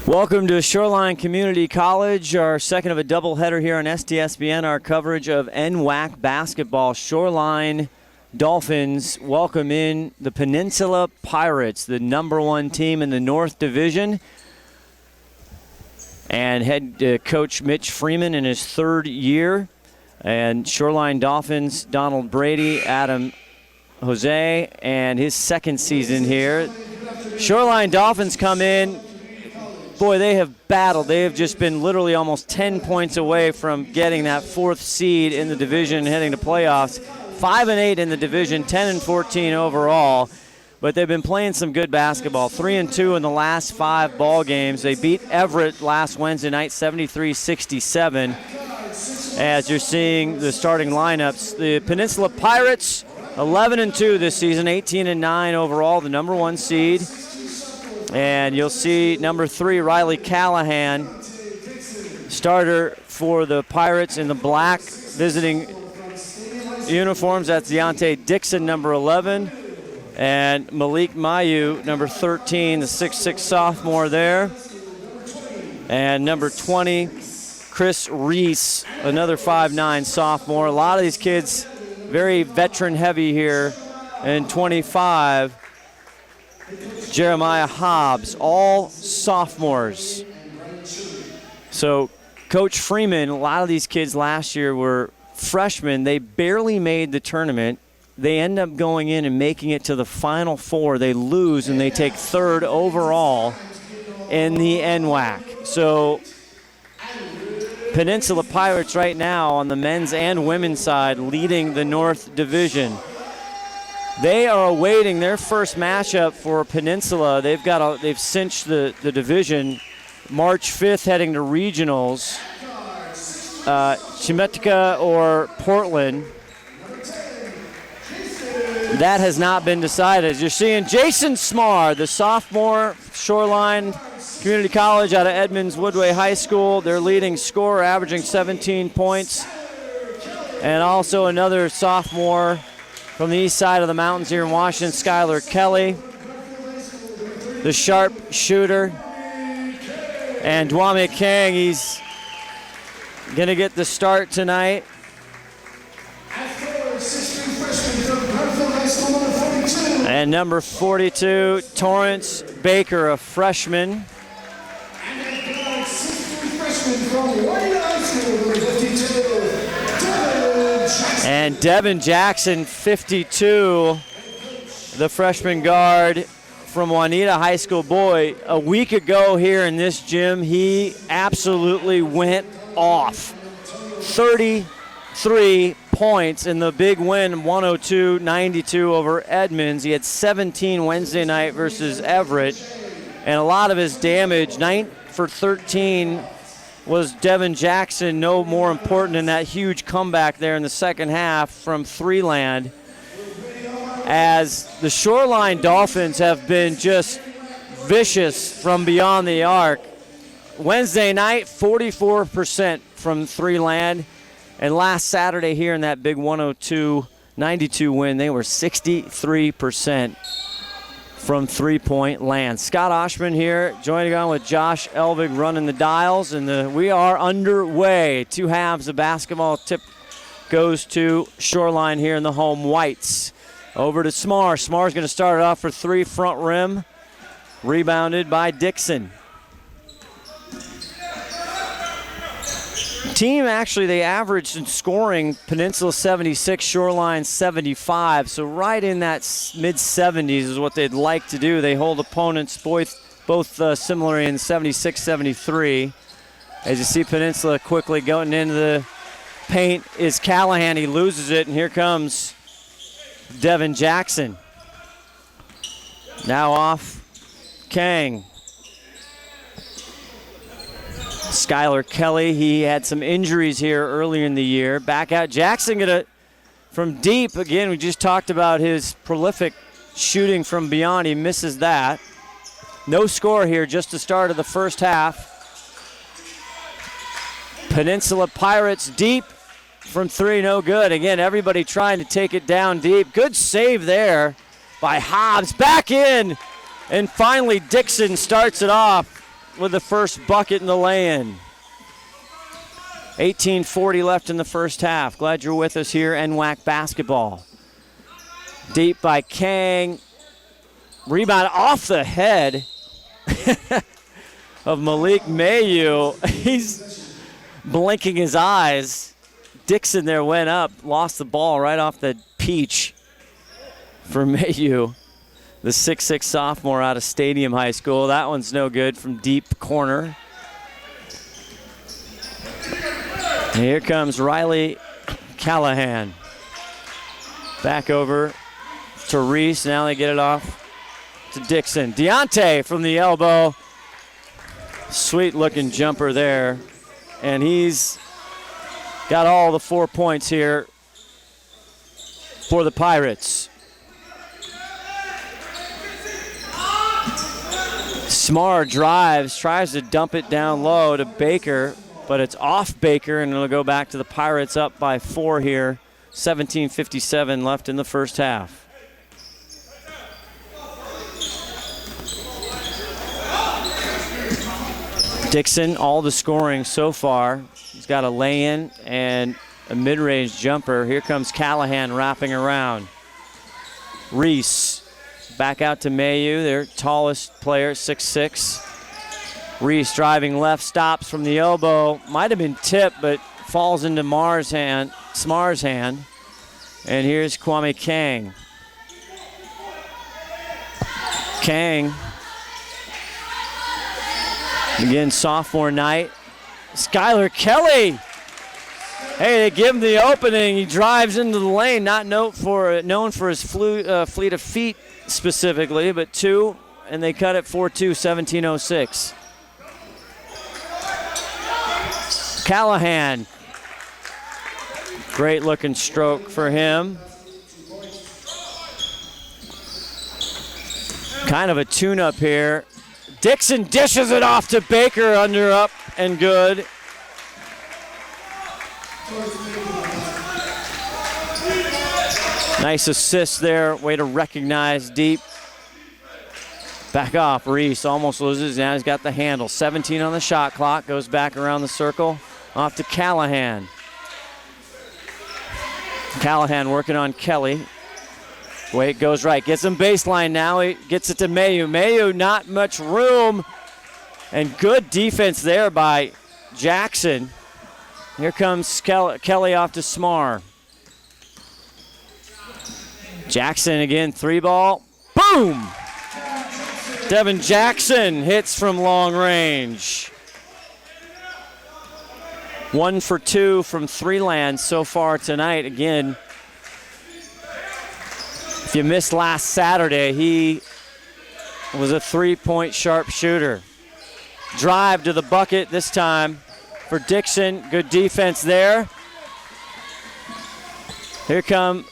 Welcome to Shoreline Community College, our second of a doubleheader here on STSPN, our coverage of NWAC basketball. Shoreline Dolphins welcome in the Peninsula Pirates, the #1 team in the North Division. And head coach Mitch Freeman in his third year. And Shoreline Dolphins, Donald Brady, Adam Jose, and his second season here. Shoreline Dolphins come in. Boy, they have battled. They have just been literally almost 10 points away from getting that 4th seed in the division and heading to playoffs. 5-8 in the division, 10-14 overall. But they've been playing some good basketball. 3-2 in the last 5 ball games. They beat Everett last Wednesday night, 73-67. As you're seeing the starting lineups, the Peninsula Pirates, 11-2 this season, 18-9 overall, the #1 seed. And you'll see number 3, Riley Callahan, starter for the Pirates in the black visiting uniforms. That's Deontay Dixon, number 11. And Malik Mayu, number 13, the 6'6 sophomore there. And number 20, Chris Reese, another 5'9 sophomore. A lot of these kids very veteran heavy here. And 25, Jeremiah Hobbs, all sophomores. So Coach Freeman, a lot of these kids last year were freshmen. They barely made the tournament. They end up going in and making it to the Final Four. They lose and they take 3rd overall in the NWAC. So Peninsula Pirates right now on the men's and women's side leading the North Division. They are awaiting their first matchup for Peninsula. They've cinched the division. March 5th heading to regionals. Chemeketa or Portland. That has not been decided. As you're seeing Jason Smar, the sophomore, Shoreline Community College out of Edmonds Woodway High School, their leading scorer, averaging 17 points. And also another sophomore from the east side of the mountains here in Washington, Skylar Kelly, the sharp shooter. And Dwame Kang, he's going to get the start tonight. And number 42, Torrance Baker, a freshman. And Devin Jackson, 52, the freshman guard from Juanita High School. Boy, a week ago here in this gym, he absolutely went off. 33 points in the big win, 102-92 over Edmonds. He had 17 Wednesday night versus Everett. And a lot of his damage, 9 for 13, was Devin Jackson, no more important than that huge comeback there in the second half from Threeland. As the Shoreline Dolphins have been just vicious from beyond the arc. Wednesday night, 44% from Threeland. And last Saturday here in that big 102-92 win, they were 63% from three-point land. Scott Ohsman here, joining on with Josh Elvig running the dials, and we are underway. 2 halves of basketball. Tip goes to Shoreline here in the home whites. Over to Smar. Smar's going to start it off for 3, front rim. Rebounded by Dixon. Team, actually, they averaged in scoring Peninsula 76, Shoreline 75. So right in that mid-70s is what they'd like to do. They hold opponents both similar in 76-73. As you see Peninsula quickly going into the paint is Callahan. He loses it, and here comes Devin Jackson. Now off Kang. Skylar Kelly, he had some injuries here earlier in the year. Back out. Jackson from deep. Again, we just talked about his prolific shooting from beyond. He misses that. No score here, just the start of the first half. Peninsula Pirates deep from 3, no good. Again, everybody trying to take it down deep. Good save there by Hobbs. Back in, and finally Dixon starts it off. with the first bucket in the lay-in. 18:40 left in the first half. Glad you're with us here, NWAC basketball. Deep by Kang. Rebound off the head of Malik Mayu. He's blinking his eyes. Dixon there went up, lost the ball right off the peach for Mayu, the 6'6 sophomore out of Stadium High School. That one's no good from deep corner. And here comes Riley Callahan. Back over to Reese. Now they get it off to Dixon. Deontay from the elbow. Sweet looking jumper there. And he's got all the 4 points here for the Pirates. Smar drives, tries to dump it down low to Baker, but it's off Baker, and it'll go back to the Pirates up by 4 here. 17:57 left in the first half. Dixon, all the scoring so far. He's got a lay-in and a mid-range jumper. Here comes Callahan wrapping around. Reese back out to Mayu, their tallest player, 6'6". Reese driving left, stops from the elbow. Might have been tipped, but falls into Smar's hand. And here's Kwame Kang. Kang, again, sophomore night. Skylar Kelly. Hey, they give him the opening. He drives into the lane, not known for his fleet of feet specifically, but 2, and they cut it 4-2, 17:06. Callahan. Great looking stroke for him. Kind of a tune-up here. Dixon dishes it off to Baker, under, up, and good. Nice assist there. Way to recognize deep. Back off. Reese almost loses. Now he's got the handle. 17 on the shot clock. Goes back around the circle. Off to Callahan. Callahan working on Kelly. Wait, goes right. Gets him baseline now. He gets it to Mayu. Mayu, not much room. And good defense there by Jackson. Here comes Kelly off to Smar. Jackson again, 3-ball. Boom! Devin Jackson hits from long range. 1 for 2 from 3 land so far tonight. Again, if you missed last Saturday, he was a 3-point sharpshooter. Drive to the bucket this time for Dixon. Good defense there. Here come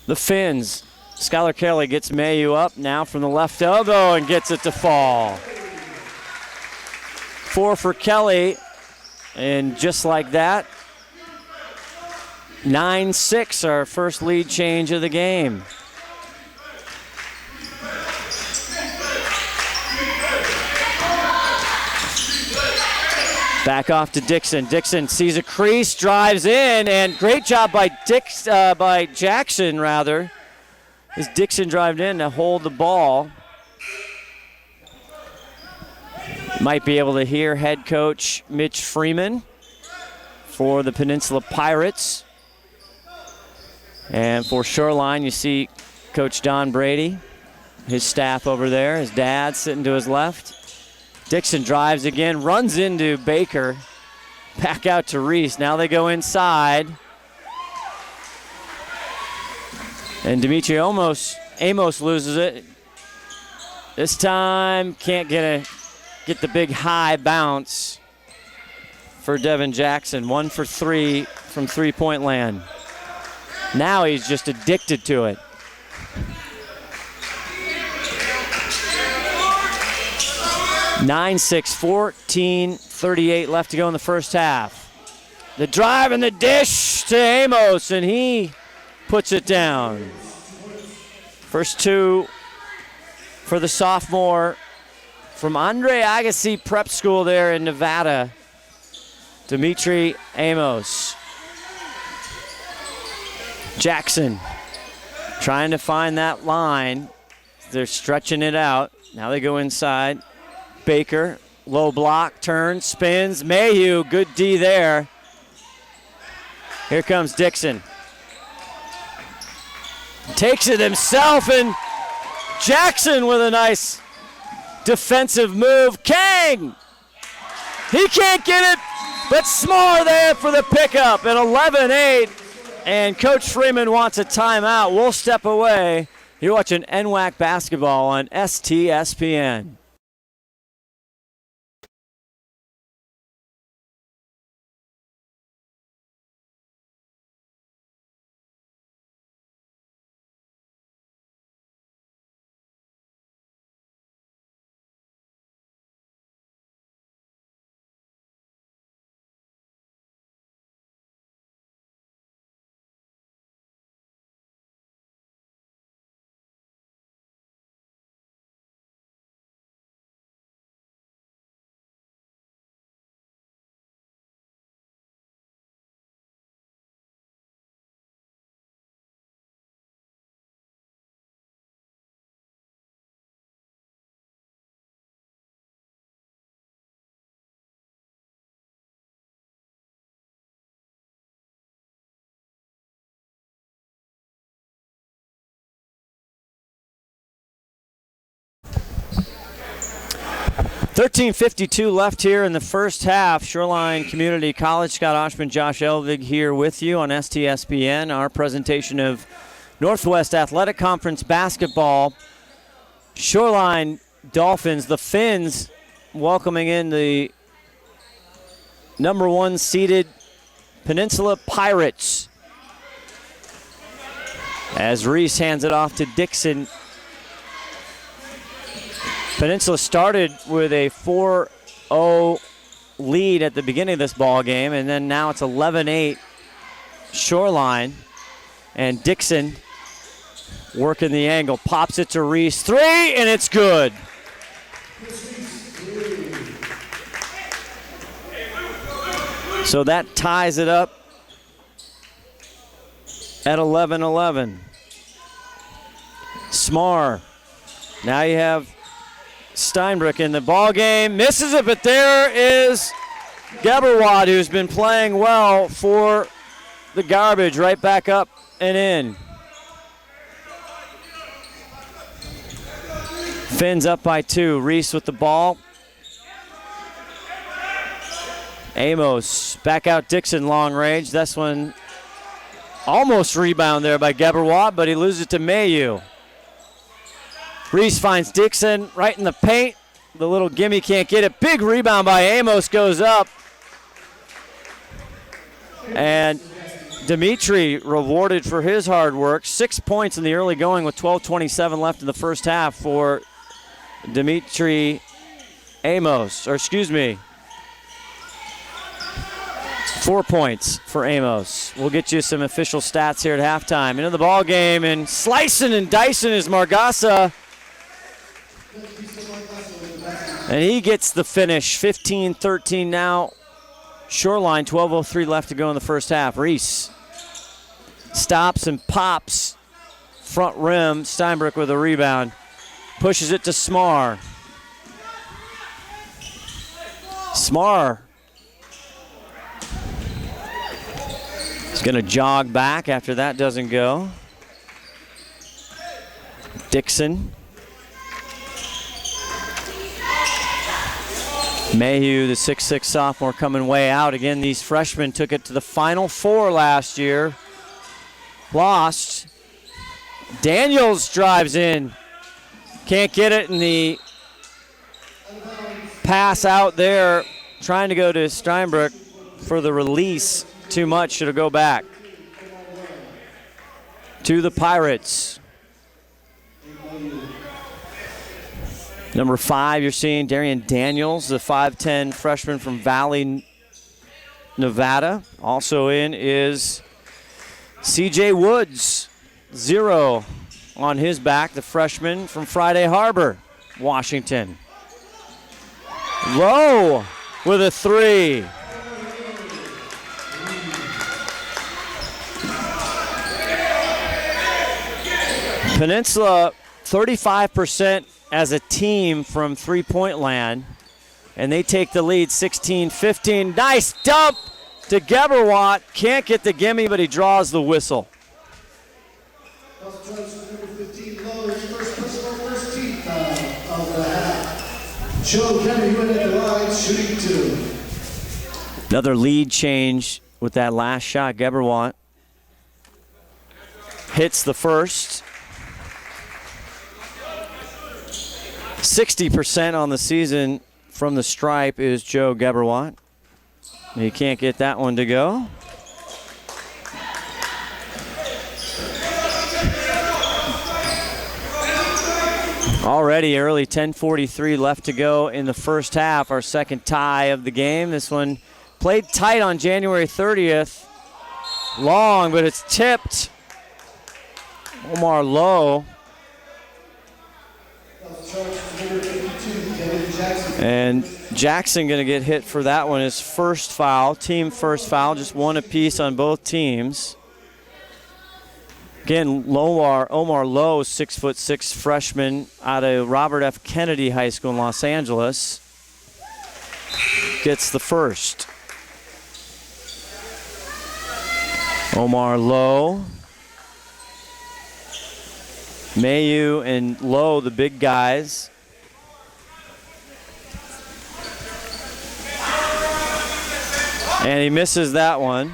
the Finns. Skylar Kelly gets Mayu up now from the left elbow and gets it to fall. 4 for Kelly, and just like that, 9-6, our first lead change of the game. Back off to Dixon. Dixon sees a crease, drives in, and great job by Jackson, rather, as Dixon drived in to hold the ball. Might be able to hear head coach Mitch Freeman for the Peninsula Pirates. And for Shoreline, you see Coach Don Brady, his staff over there, his dad sitting to his left. Dixon drives again, runs into Baker. Back out to Reese. Now they go inside. And Dimitri Amos loses it. This time can't get the big high bounce for Devin Jackson. 1 for 3 from 3-point land. Now he's just addicted to it. (9-6), 14:38 left to go in the first half. The drive and the dish to Amos, and he puts it down. First 2 for the sophomore from Andre Agassi Prep School there in Nevada, Dimitri Amos. Jackson trying to find that line. They're stretching it out. Now they go inside. Baker, low block, turns, spins. Mayhew, good D there. Here comes Dixon. Takes it himself, and Jackson with a nice defensive move. Kang! He can't get it, but Smar there for the pickup at 11-8. And Coach Freeman wants a timeout. We'll step away. You're watching NWAC basketball on STSPN. .52 left here in the first half. Shoreline Community College, Scott Ohsman, Josh Elvig here with you on STSPN. Our presentation of Northwest Athletic Conference basketball. Shoreline Dolphins, the Finns, welcoming in the number 1 seeded Peninsula Pirates. As Reese hands it off to Dixon. Peninsula started with a 4-0 lead at the beginning of this ball game, and then now it's 11-8 Shoreline. And Dixon working the angle, pops it to Reese. 3, and it's good. So that ties it up at 11-11. Smar. Now you have Steinbrück in the ball game, misses it, but there is Geberwad, who's been playing well for the Garbage, right back up and in. Finns up by 2. Reese with the ball. Amos back out Dixon long range. This one almost rebound there by Geberwad, but he loses it to Mayhew. Reese finds Dixon right in the paint. The little gimme can't get it. Big rebound by Amos goes up. And Dimitri rewarded for his hard work. 6 points in the early going with 12:27 left in the first half for Dimitri Amos. Or excuse me, 4 points for Amos. We'll get you some official stats here at halftime. Into the ball game, and slicing and dicing is Margasa. And he gets the finish. 15-13 now. Shoreline, 12:03 left to go in the first half. Reese stops and pops. Front rim. Steinbrück with a rebound. Pushes it to Smar. Smar is going to jog back after that doesn't go. Dixon. Mayhew, the 6'6 sophomore, coming way out. Again, these freshmen took it to the Final Four last year. Lost. Daniels drives in. Can't get it, and the pass out there, trying to go to Steinbrück for the release. Too much, should have go back. To the Pirates. Number 5, you're seeing Darian Daniels, the 5'10 freshman from Valley, Nevada. Also in is CJ Woods, 0 on his back, the freshman from Friday Harbor, Washington. Low with a 3. Peninsula 35% as a team from three-point land, and they take the lead 16-15. Nice dump to Geberwatt. Can't get the gimme, but he draws the whistle. Another lead change with that last shot. Geberwatt hits the first. 60% on the season from the stripe is Joe Geberwatt. He can't get that one to go. Already early, 10:43 left to go in the first half, our second tie of the game. This one played tight on January 30th. Long, but it's tipped. Omar Lowe. And Jackson going to get hit for that one. His first foul, team first foul, just one apiece on both teams. Again, Omar Lowe, 6'6" freshman out of Robert F. Kennedy High School in Los Angeles, gets the first. Omar Lowe. Mayu and Lowe, the big guys. And he misses that one.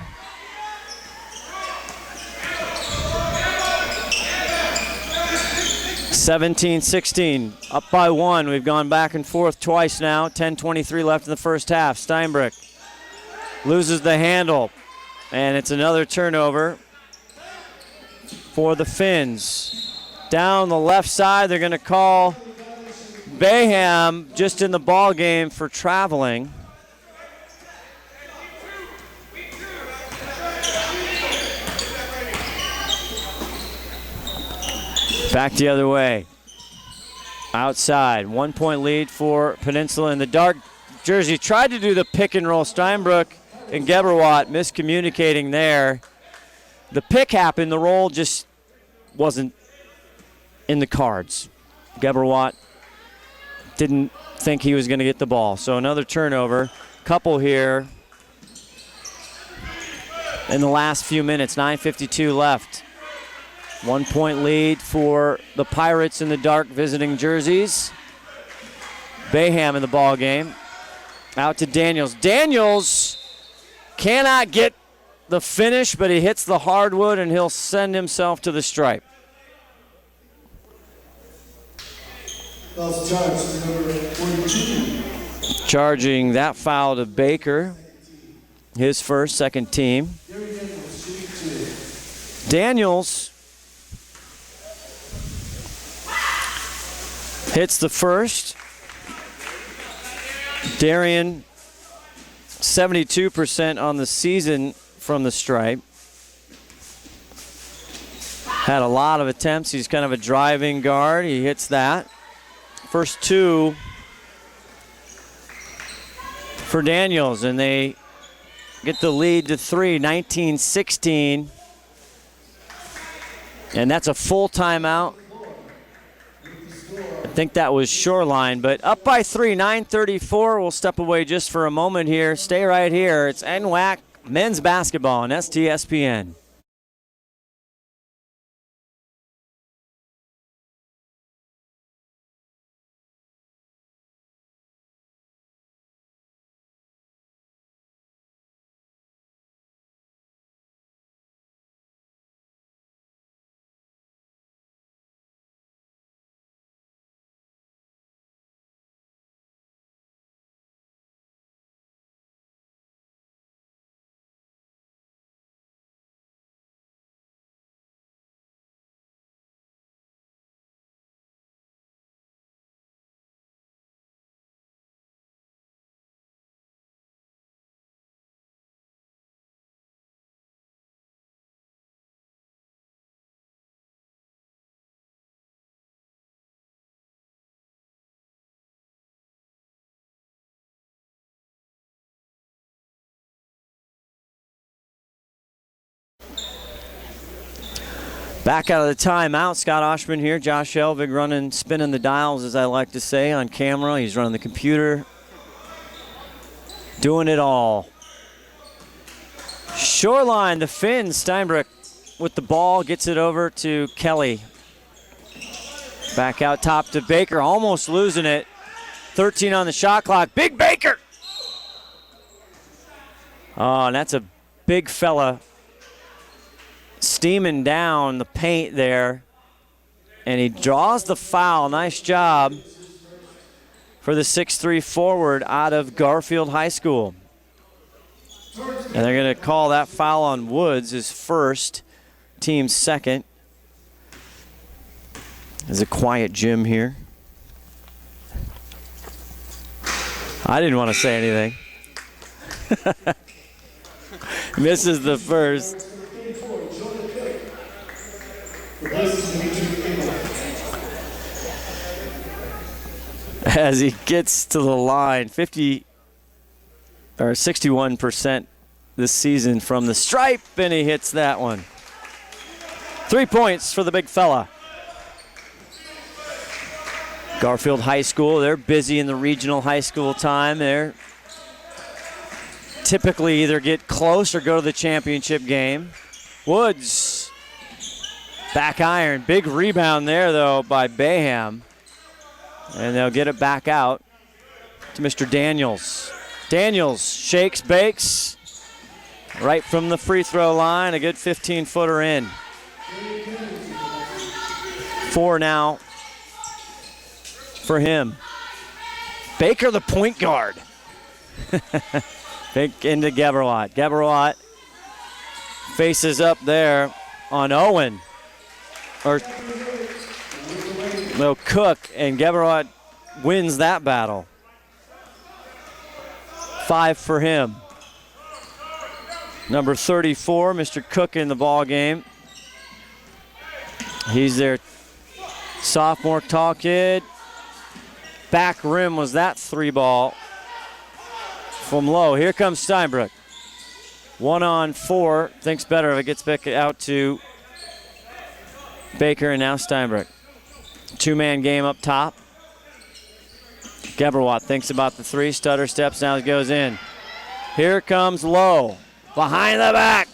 (17-16), up by 1. We've gone back and forth twice now. 10:23 left in the first half. Steinbrück loses the handle, and it's another turnover for the Finns. Down the left side, they're going to call Bayham just in the ball game for traveling. Back the other way. Outside, 1 point lead for Peninsula in the dark jersey. Tried to do the pick and roll. Steinbrück and Geberwatt miscommunicating there. The pick happened, the roll just wasn't in the cards. Geberwatt didn't think he was going to get the ball. So another turnover. Couple here in the last few minutes. 9:52 left. 1 point lead for the Pirates in the dark visiting jerseys. Bayham in the ball game. Out to Daniels. Daniels cannot get the finish, but he hits the hardwood and he'll send himself to the stripe. Charging that foul to Baker. His first, second team. Daniels hits the first. Darian, 72% on the season from the stripe. Had a lot of attempts. He's kind of a driving guard. He hits that. First two for Daniels, and they get the lead to 3, 19-16. And that's a full timeout. I think that was Shoreline, but up by 3, 9:34. We'll step away just for a moment here. Stay right here. It's NWAC men's basketball on STSPN. Back out of the timeout, Scott Ohsman here. Josh Elvig running, spinning the dials, as I like to say, on camera. He's running the computer. Doing it all. Shoreline, the Finns. Steinbrück with the ball, gets it over to Kelly. Back out top to Baker, almost losing it. 13 on the shot clock. Big Baker! Oh, and that's a big fella steaming down the paint there. And he draws the foul. Nice job for the 6'3" forward out of Garfield High School. And they're going to call that foul on Woods, his first, team's second. There's a quiet gym here. I didn't want to say anything. Misses the first. As he gets to the line, 61% this season from the stripe, and he hits that one. 3 points for the big fella. Garfield High School, they're busy in the regional high school time. They're typically either get close or go to the championship game. Woods, back iron. Big rebound there, though, by Bayham. And they'll get it back out to Mr. Daniels. Daniels shakes, bakes, right from the free throw line. A good 15-footer in. 4 now for him. Baker, the point guard. Big into Geberwat. Geberwat faces up there on Owen. No, Cook, and Geberwat wins that battle. 5 for him. Number 34, Mr. Cook in the ball game. He's their sophomore tall kid. Back rim was that 3-ball from low. Here comes Steinbrück. 1-on-4. Thinks better if it gets back out to Baker, and now Steinbrück. 2-man game up top. Geberwat thinks about the 3. Stutter steps, now goes in. Here comes Lowe. Behind the back.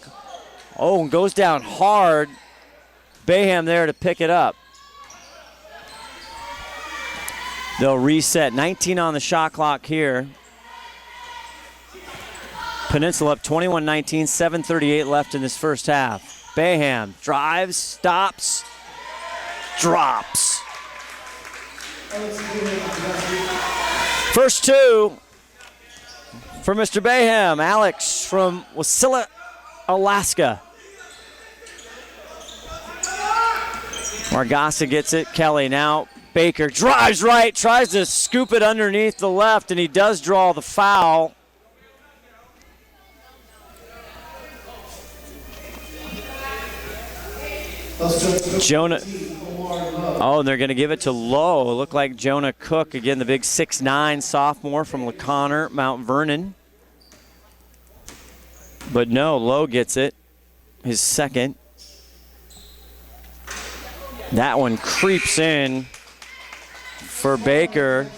Oh, and goes down hard. Bayham there to pick it up. They'll reset. 19 on the shot clock here. Peninsula up 21-19, 7:38 left in this first half. Bayham drives, stops, drops. First 2 for Mr. Bayham. Alex from Wasilla, Alaska. Margasa gets it. Kelly now. Baker drives right, tries to scoop it underneath the left, and he does draw the foul. Jonah. Oh, and they're going to give it to Lowe. Look like Jonah Cook, again, the big 6'9" sophomore from LeConner, Mount Vernon. But no, Lowe gets it, his second. That one creeps in for Baker.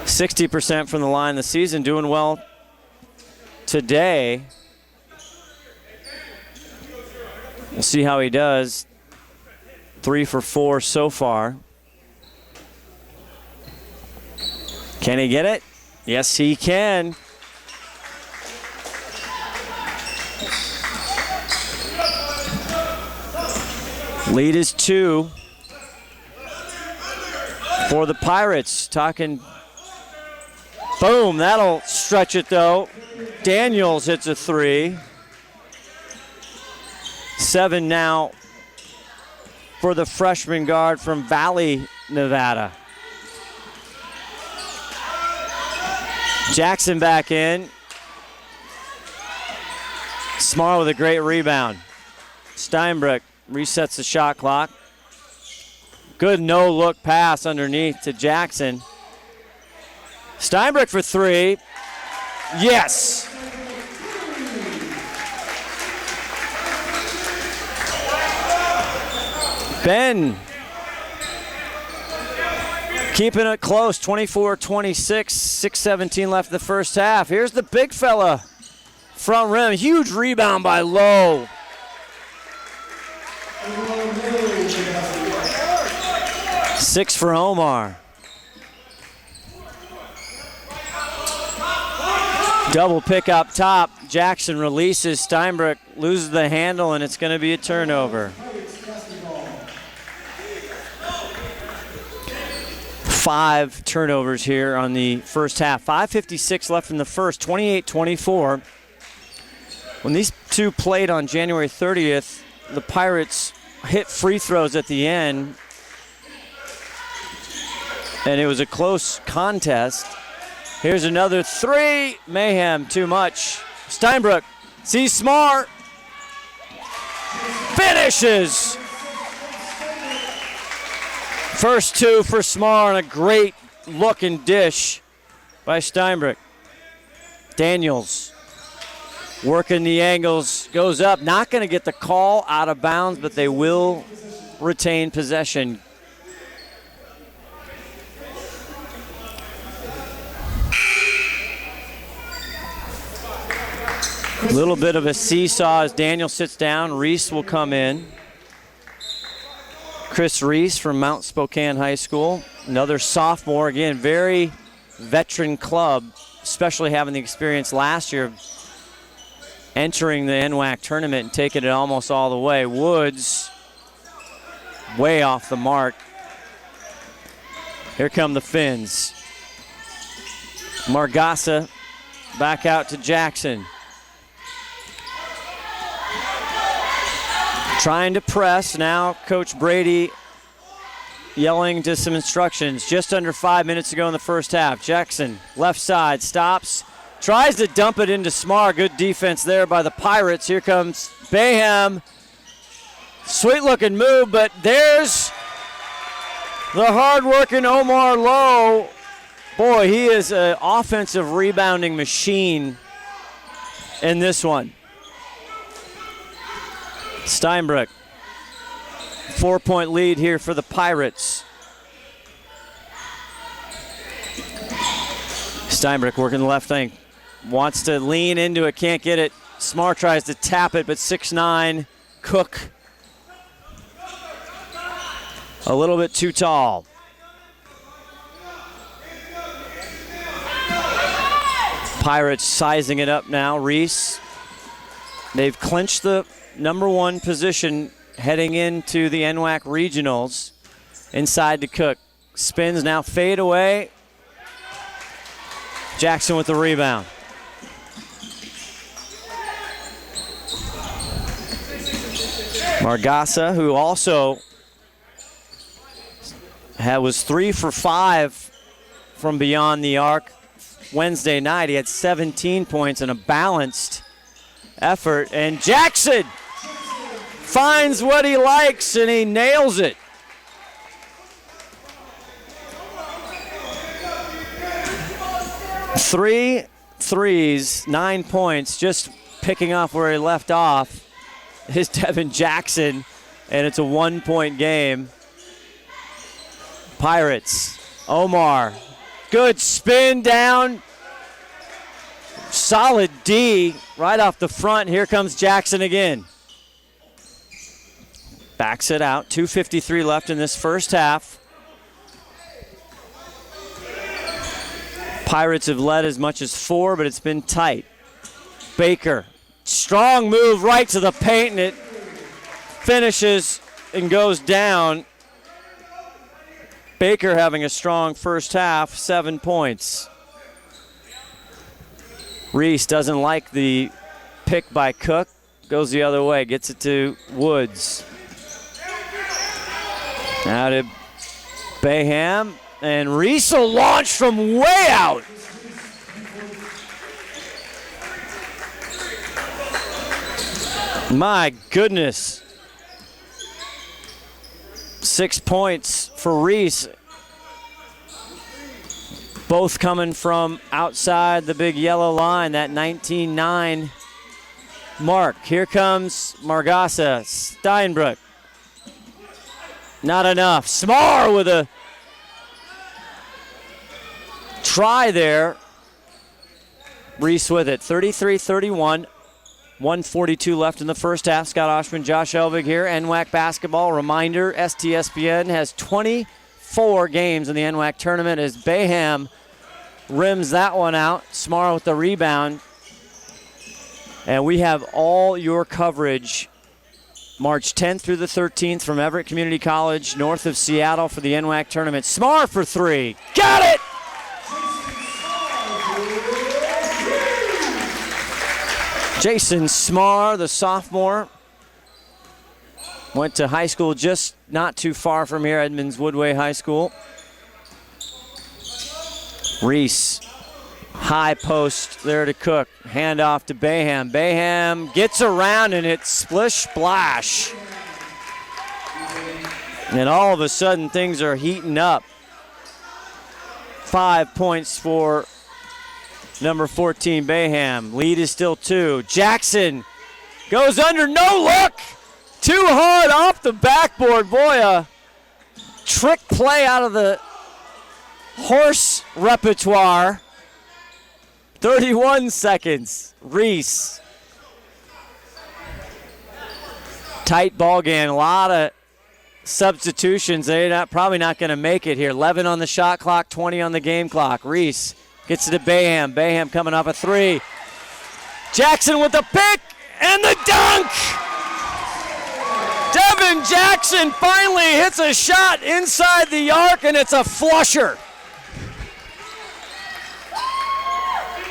60% from the line this season, doing well today. We'll see how he does. 3 for 4 so far. Can he get it? Yes, he can. Lead is 2 for the Pirates. Talking, boom, that'll stretch it though. Daniels hits a 3. 7 now for the freshman guard from Valley, Nevada. Jackson back in. Smart with a great rebound. Steinbrück resets the shot clock. Good no-look pass underneath to Jackson. Steinbrück for 3. Yes. Ben keeping it close, 24-26, 6:17 left in the first half. Here's the big fella, front rim, huge rebound by Lowe. Six for Omar. Double pick up top. Jackson releases. Steinbrook loses the handle, and it's going to be a turnover. 5 turnovers here on the first half. 5:56 left in the first, 28-24. When these two played on January 30th, the Pirates hit free throws at the end, and it was a close contest. Here's another three. Mayhem, too much. Steinbrook sees Smart. Finishes. First two for Smart, and a great looking dish by Steinbrook. Daniels working the angles, goes up. Not going to get the call, out of bounds, but they will retain possession. A little bit of a seesaw as Daniel sits down. Reese will come in. Chris Reese from Mount Spokane High School, another sophomore. Again, very veteran club, especially having the experience last year entering the NWAC tournament and taking it almost all the way. Woods way off the mark. Here come the Finns. Margassa back out to Jackson. Trying to press. Now Coach Brady yelling to some instructions. Just under 5 minutes to go in the first half. Jackson, left side, stops. Tries to dump it into Smart. Good defense there by the Pirates. Here comes Bayham. Sweet looking move, but there's the hard-working Omar Lowe. Boy, he is an offensive rebounding machine in this one. Steinbrook, 4-point lead here for the Pirates. Steinbrook working the left wing. Wants to lean into it, can't get it. Smart tries to tap it, but 6'9", Cook a little bit too tall. Pirates sizing it up now. Reese, they've clinched the #1 position heading into the NWAC regionals. Inside to Cook. Spins now, fade away. Jackson with the rebound. Margassa, who also was 3 for 5 from beyond the arc Wednesday night. He had 17 points and a balanced effort. And Jackson finds what he likes, and he nails it. Three threes, 9 points, just picking off where he left off is Devin Jackson, and it's a 1-point game. Pirates, Omar, good spin down. Solid D right off the front. Here comes Jackson again. Backs it out. 2:53 left in this first half. Pirates have led as much as 4, but it's been tight. Baker, strong move right to the paint, and it finishes and goes down. Baker having a strong first half, 7 points. Reese doesn't like the pick by Cook, goes the other way, gets it to Woods. Now to Bayham, and Reese will launch from way out. My goodness. 6 points for Reese. Both coming from outside the big yellow line, that 19-9 mark. Here comes Margassa. Steinbrook Not enough. Smar with a try there. Reese with it. 33-31. 1:42 left in the first half. Scott Ohsman, Josh Elvig here. NWAC basketball. Reminder, STSPN has 24 games in the NWAC tournament as Bayham rims that one out. Smar with the rebound. And we have all your coverage March 10th through the 13th from Everett Community College, north of Seattle for the NWAC tournament. Smar for three. Got it! Jason Smar, the sophomore, went to high school just not too far from here, Edmonds Woodway High School. Reese, high post there to Cook. Hand off to Bayham. Bayham gets around and it's splish splash. And all of a sudden things are heating up. 5 points for number 14, Bayham. Lead is still 2. Jackson goes under, no look. Too hard off the backboard. Boy, a trick play out of the horse repertoire. 31 seconds. Reese. Tight ball game. A lot of substitutions. They're probably not going to make it here. 11 on the shot clock, 20 on the game clock. Reese gets it to Bayham. Bayham coming off a 3. Jackson with the pick and the dunk. Devin Jackson finally hits a shot inside the arc, and it's a flusher.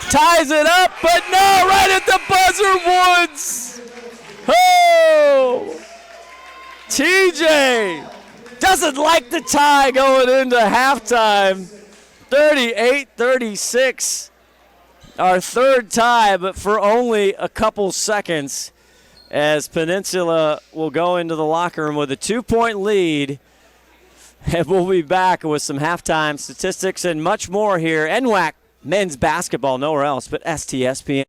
Ties it up, but no, right at the buzzer, Woods. Oh! TJ doesn't like the tie going into halftime. 38-36. Our third tie, but for only a couple seconds, as Peninsula will go into the locker room with a 2-point lead. And we'll be back with some halftime statistics and much more here. NWAC men's basketball, nowhere else but STSPN.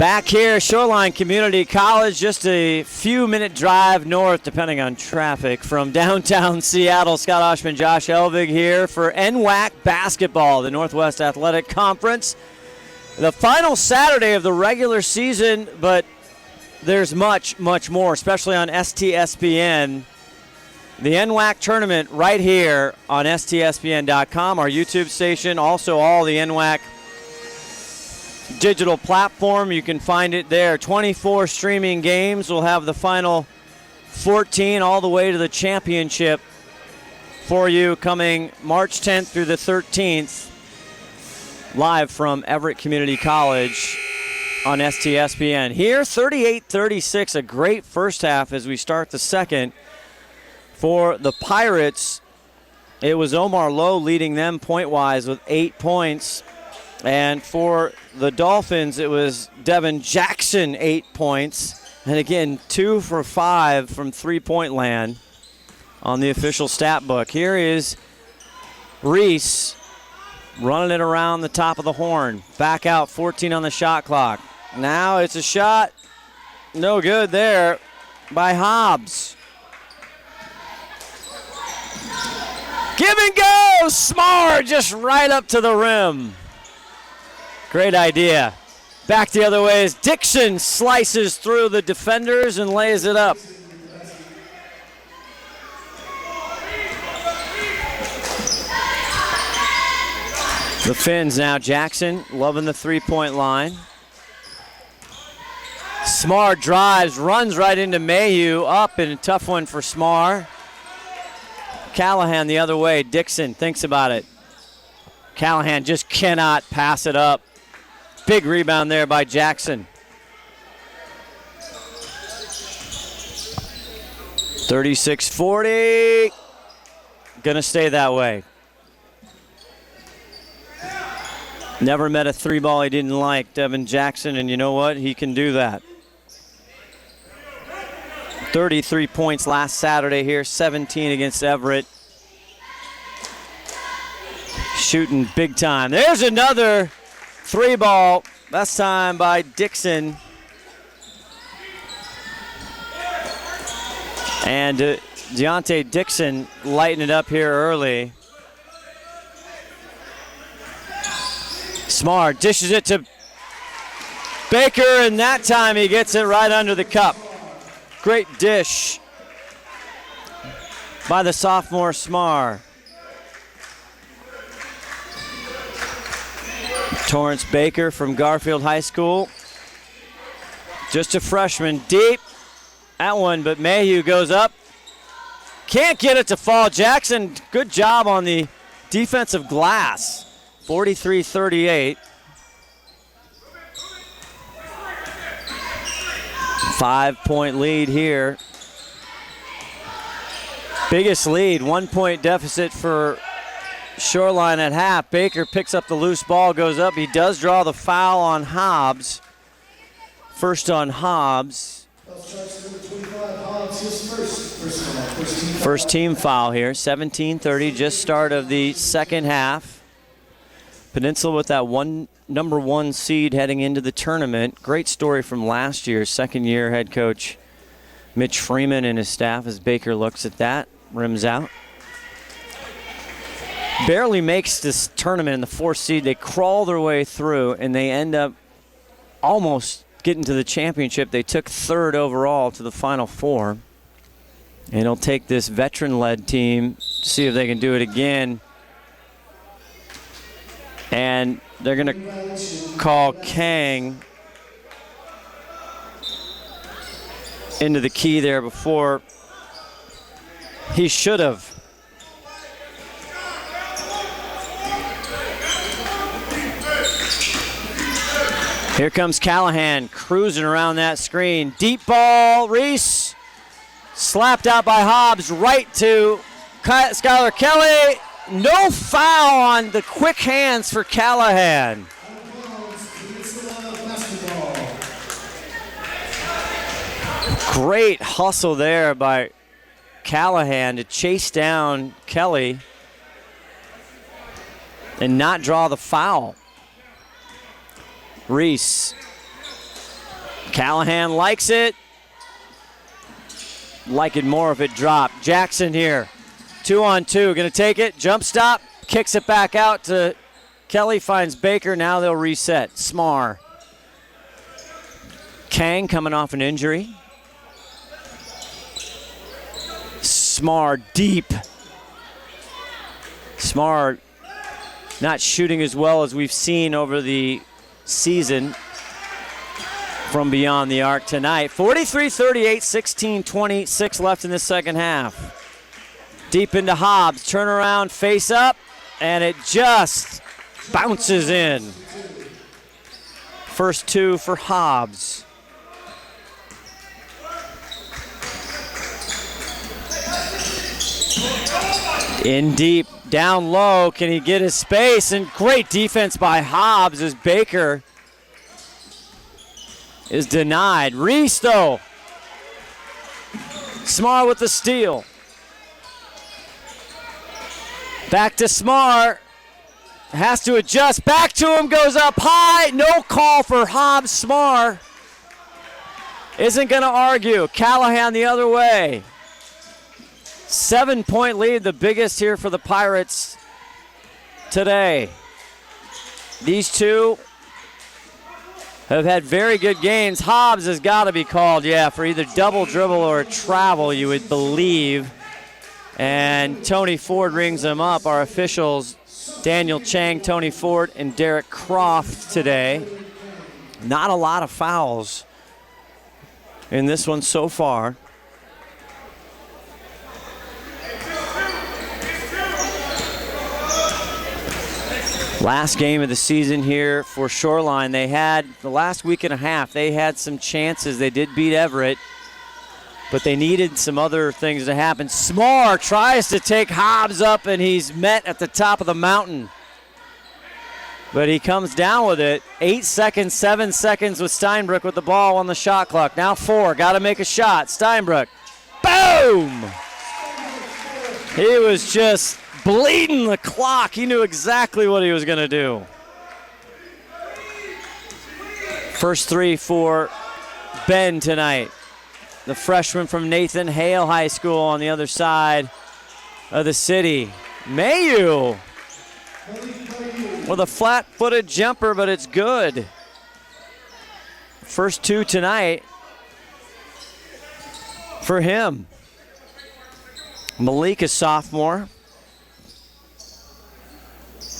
Back here, Shoreline Community College, just a few-minute drive north, depending on traffic, from downtown Seattle. Scott Ohsman, Josh Elvig here for NWAC basketball, the Northwest Athletic Conference. The final Saturday of the regular season, but there's much, much more, especially on STSPN. The NWAC tournament right here on STSPN.com, our YouTube station, also all the NWAC digital platform. You can find it there. 24 streaming games. We'll have the final 14 all the way to the championship for you coming March 10th through the 13th, live from Everett Community College on STSPN. Here, 38-36, a great first half as we start the second. For the Pirates, it was Omar Lowe leading them point-wise with 8 points. And for the Dolphins, it was Devin Jackson, 8 points. And again, 2 for 5 from three-point land on the official stat book. Here is Reese running it around the top of the horn. Back out, 14 on the shot clock. Now it's a shot. No good there by Hobbs. Give and go! Smart just right up to the rim. Great idea. Back the other way as Dixon slices through the defenders and lays it up. The Finns now. Jackson loving the three-point line. Smar drives, runs right into Mayhew. Up and a tough one for Smar. Callahan the other way. Dixon thinks about it. Callahan just cannot pass it up. Big rebound there by Jackson. 36-40. Gonna stay that way. Never met a three ball he didn't like, Devin Jackson, and you know what? He can do that. 33 points last Saturday here, 17 against Everett. Shooting big time. There's another three ball, this time by Dixon. And Deontay Dixon lighting it up here early. Smart dishes it to Baker, and that time he gets it right under the cup. Great dish by the sophomore Smar. Torrance Baker from Garfield High School. Just a freshman, deep. That one, but Mayhew goes up. Can't get it to fall. Jackson, good job on the defensive glass. 43-38. 5-point lead here. Biggest lead, 1 point deficit for Shoreline at half. Baker picks up the loose ball, goes up. He does draw the foul on Hobbs. First on Hobbs. First team foul here, 17-30, just start of the second half. Peninsula with that number one seed heading into the tournament. Great story from last year, second year head coach Mitch Freeman and his staff as Baker looks at that, rims out. Barely makes this tournament in the fourth seed. They crawl their way through and they end up almost getting to the championship. They took third overall to the Final Four. And it'll take this veteran-led team to see if they can do it again. And they're going to call Kang into the key there before he should have. Here comes Callahan cruising around that screen. Deep ball, Reese. Slapped out by Hobbs right to Skylar Kelly. No foul on the quick hands for Callahan. Great hustle there by Callahan to chase down Kelly and not draw the foul. Reese Callahan likes it. Like it more if it dropped. Jackson here. 2-on-2. Going to take it. Jump stop. Kicks it back out to Kelly. Finds Baker. Now they'll reset. Smar. Kang coming off an injury. Smar deep. Smar not shooting as well as we've seen over the season from beyond the arc tonight. 43-38, 16-26 left in the second half. Deep into Hobbs, turn around, face up, and it just bounces in. First two for Hobbs. In deep, down low, can he get his space? And great defense by Hobbs as Baker is denied. Reese, though. Smar with the steal. Back to Smar. Has to adjust. Back to him, goes up high. No call for Hobbs. Smar isn't going to argue. Callahan the other way. 7-point lead, the biggest here for the Pirates today. These two have had very good games. Hobbs has got to be called, for either double dribble or travel, you would believe. And Tony Ford rings them up. Our officials, Daniel Chang, Tony Ford, and Derek Croft today. Not a lot of fouls in this one so far. Last game of the season here for Shoreline. They had, the last week and a half, they had some chances. They did beat Everett, but they needed some other things to happen. Smar tries to take Hobbs up, and he's met at the top of the mountain. But he comes down with it. 8 seconds, 7 seconds with Steinbrook with the ball on the shot clock. Now 4, got to make a shot. Steinbrook, boom! He was just bleeding the clock. He knew exactly what he was going to do. First three for Ben tonight. The freshman from Nathan Hale High School on the other side of the city. Mayu with a flat-footed jumper, but it's good. First two tonight for him. Malik, a sophomore.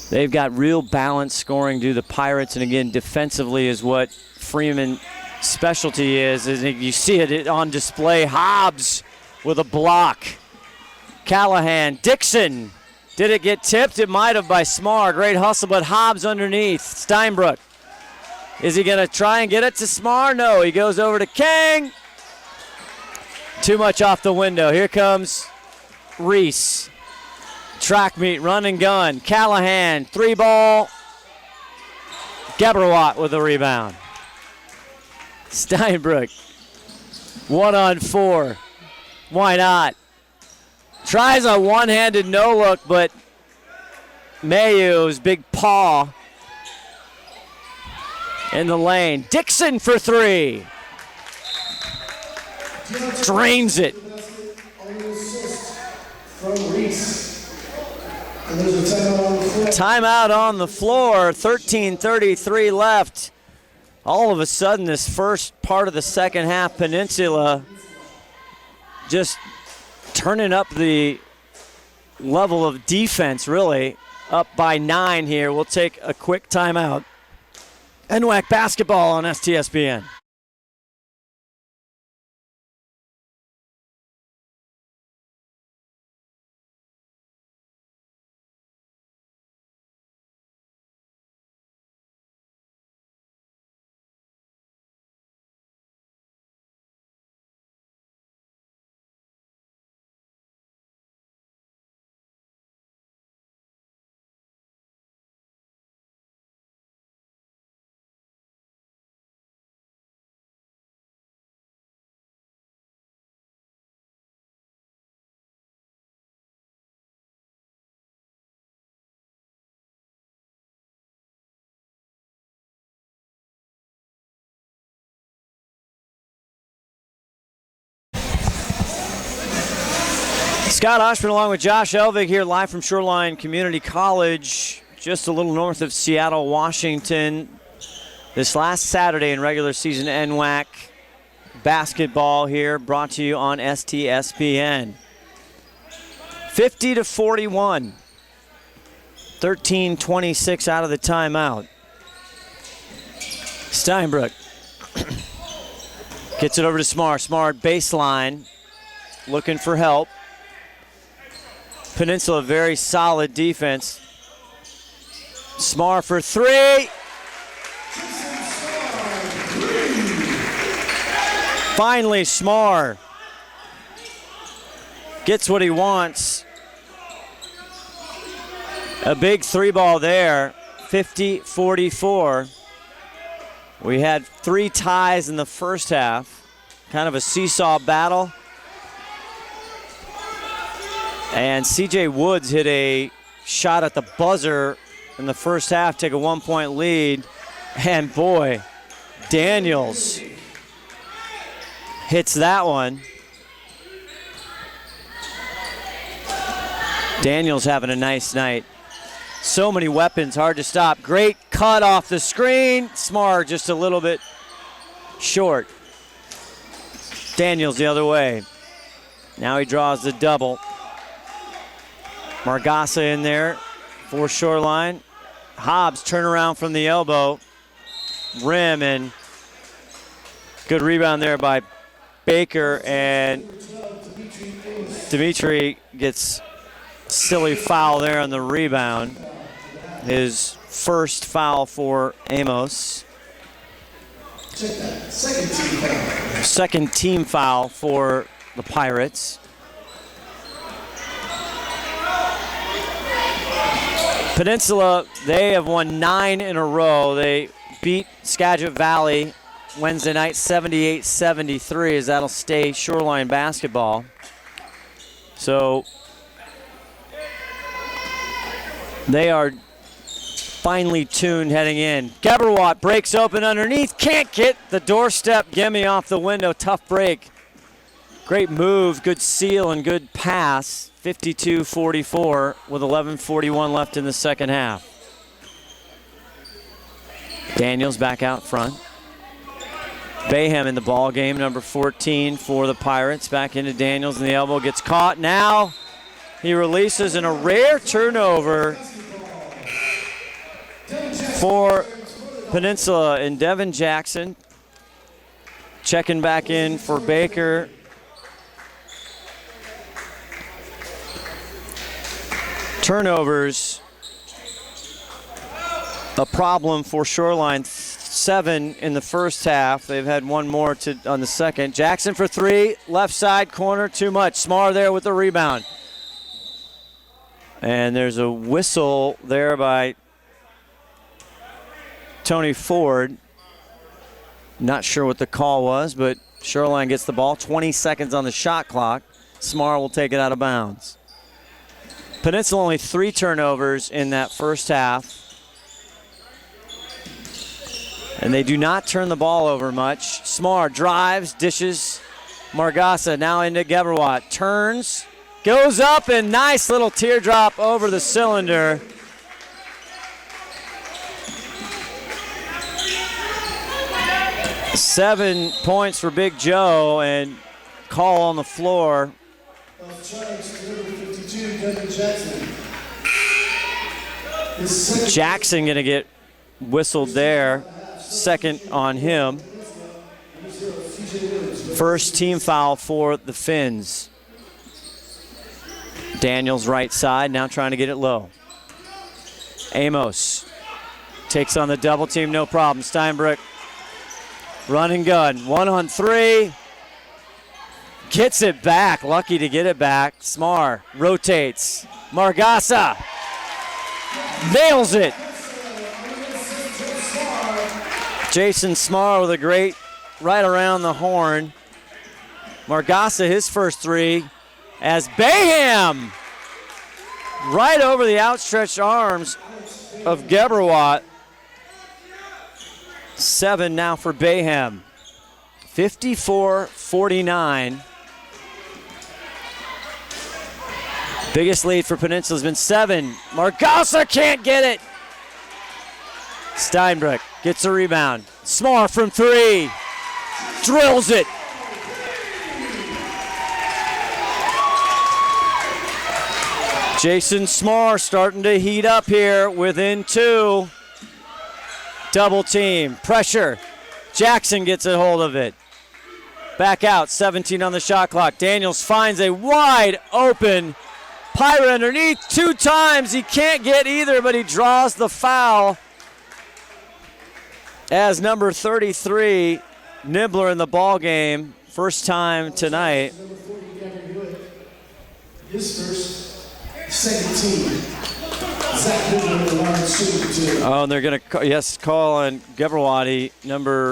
They've got real balanced scoring due to the Pirates, and again, defensively is what Freeman's specialty is. You see it on display. Hobbs with a block. Callahan, Dixon. Did it get tipped? It might have by Smar. Great hustle, but Hobbs underneath. Steinbrook. Is he going to try and get it to Smar? No, he goes over to Kang. Too much off the window. Here comes Reese. Track meet, run and gun. Callahan, 3-ball. Gebrawat with a rebound. Steinbrook, 1-on-4. Why not? Tries a one-handed no-look, but Mayu's big paw in the lane. Dixon for 3. Drains it. Timeout on the floor, 13:33 left. All of a sudden, this first part of the second half, Peninsula just turning up the level of defense, really. Up by 9 here. We'll take a quick timeout. NWAC basketball on STSPN. Scott Ohsman along with Josh Elvig here live from Shoreline Community College, just a little north of Seattle, Washington. This last Saturday in regular season NWAC basketball here, brought to you on STSPN. 50-41. 13:26 out of the timeout. Steinbrook gets it over to Smart. Smart baseline, looking for help. Peninsula, very solid defense. Smart for three. Finally, Smart gets what he wants. A big three ball there, 50-44. We had 3 ties in the first half, kind of a seesaw battle. And C.J. Woods hit a shot at the buzzer in the first half, take a 1-point lead. And boy, Daniels hits that one. Daniels having a nice night. So many weapons, hard to stop. Great cut off the screen. Smart just a little bit short. Daniels the other way. Now he draws the double. Margasa in there for Shoreline. Hobbs turnaround from the elbow. Rim, and good rebound there by Baker, and Dimitri gets silly foul there on the rebound. His first foul for Amos. Second team foul for the Pirates. Peninsula, they have won 9 in a row. They beat Skagit Valley Wednesday night 78-73, as that'll stay Shoreline basketball. So they are finely tuned heading in. Geberwatt breaks open underneath, can't get the doorstep gimme off the window, tough break. Great move, good seal, and good pass. 52-44 with 11:41 left in the second half. Daniels back out front. Bayham in the ball game, number 14 for the Pirates. Back into Daniels, and the elbow gets caught. Now he releases, in a rare turnover for Peninsula, and Devin Jackson checking back in for Baker. Turnovers, a problem for Shoreline. 7 in the first half. They've had one more on the second. Jackson for 3, left side corner, too much. Smar there with the rebound. And there's a whistle there by Tony Ford. Not sure what the call was, but Shoreline gets the ball. 20 seconds on the shot clock. Smar will take it out of bounds. Peninsula only 3 turnovers in that first half. And they do not turn the ball over much. Smar drives, dishes. Margasa now into Geberwatt. Turns, goes up, and nice little teardrop over the cylinder. Seven points for Big Joe, and call on the floor. Jackson going to get whistled there. Second on him. First team foul for the Finns. Daniels right side, now trying to get it low. Amos takes on the double team, no problem. Steinbrook, run and gun. 1 on 3. Gets it back, lucky to get it back. Smar rotates. Margasa nails it. Jason Smar with a great right around the horn. Margasa, his first 3, as Bayham right over the outstretched arms of Geberwatt. 7 now for Bayham. 54-49. Biggest lead for Peninsula has been 7. Margasa can't get it. Steinbrook gets a rebound. Smar from 3. Drills it. Jason Smar starting to heat up here within 2. Double team. Pressure. Jackson gets a hold of it. Back out. 17 on the shot clock. Daniels finds a wide open Pirate underneath 2 times. He can't get either, but he draws the foul as number 33, Nibbler, in the ball game. First time tonight. His first, second team. Zach Nibbler, oh, and they're going to call on Gebrewadi,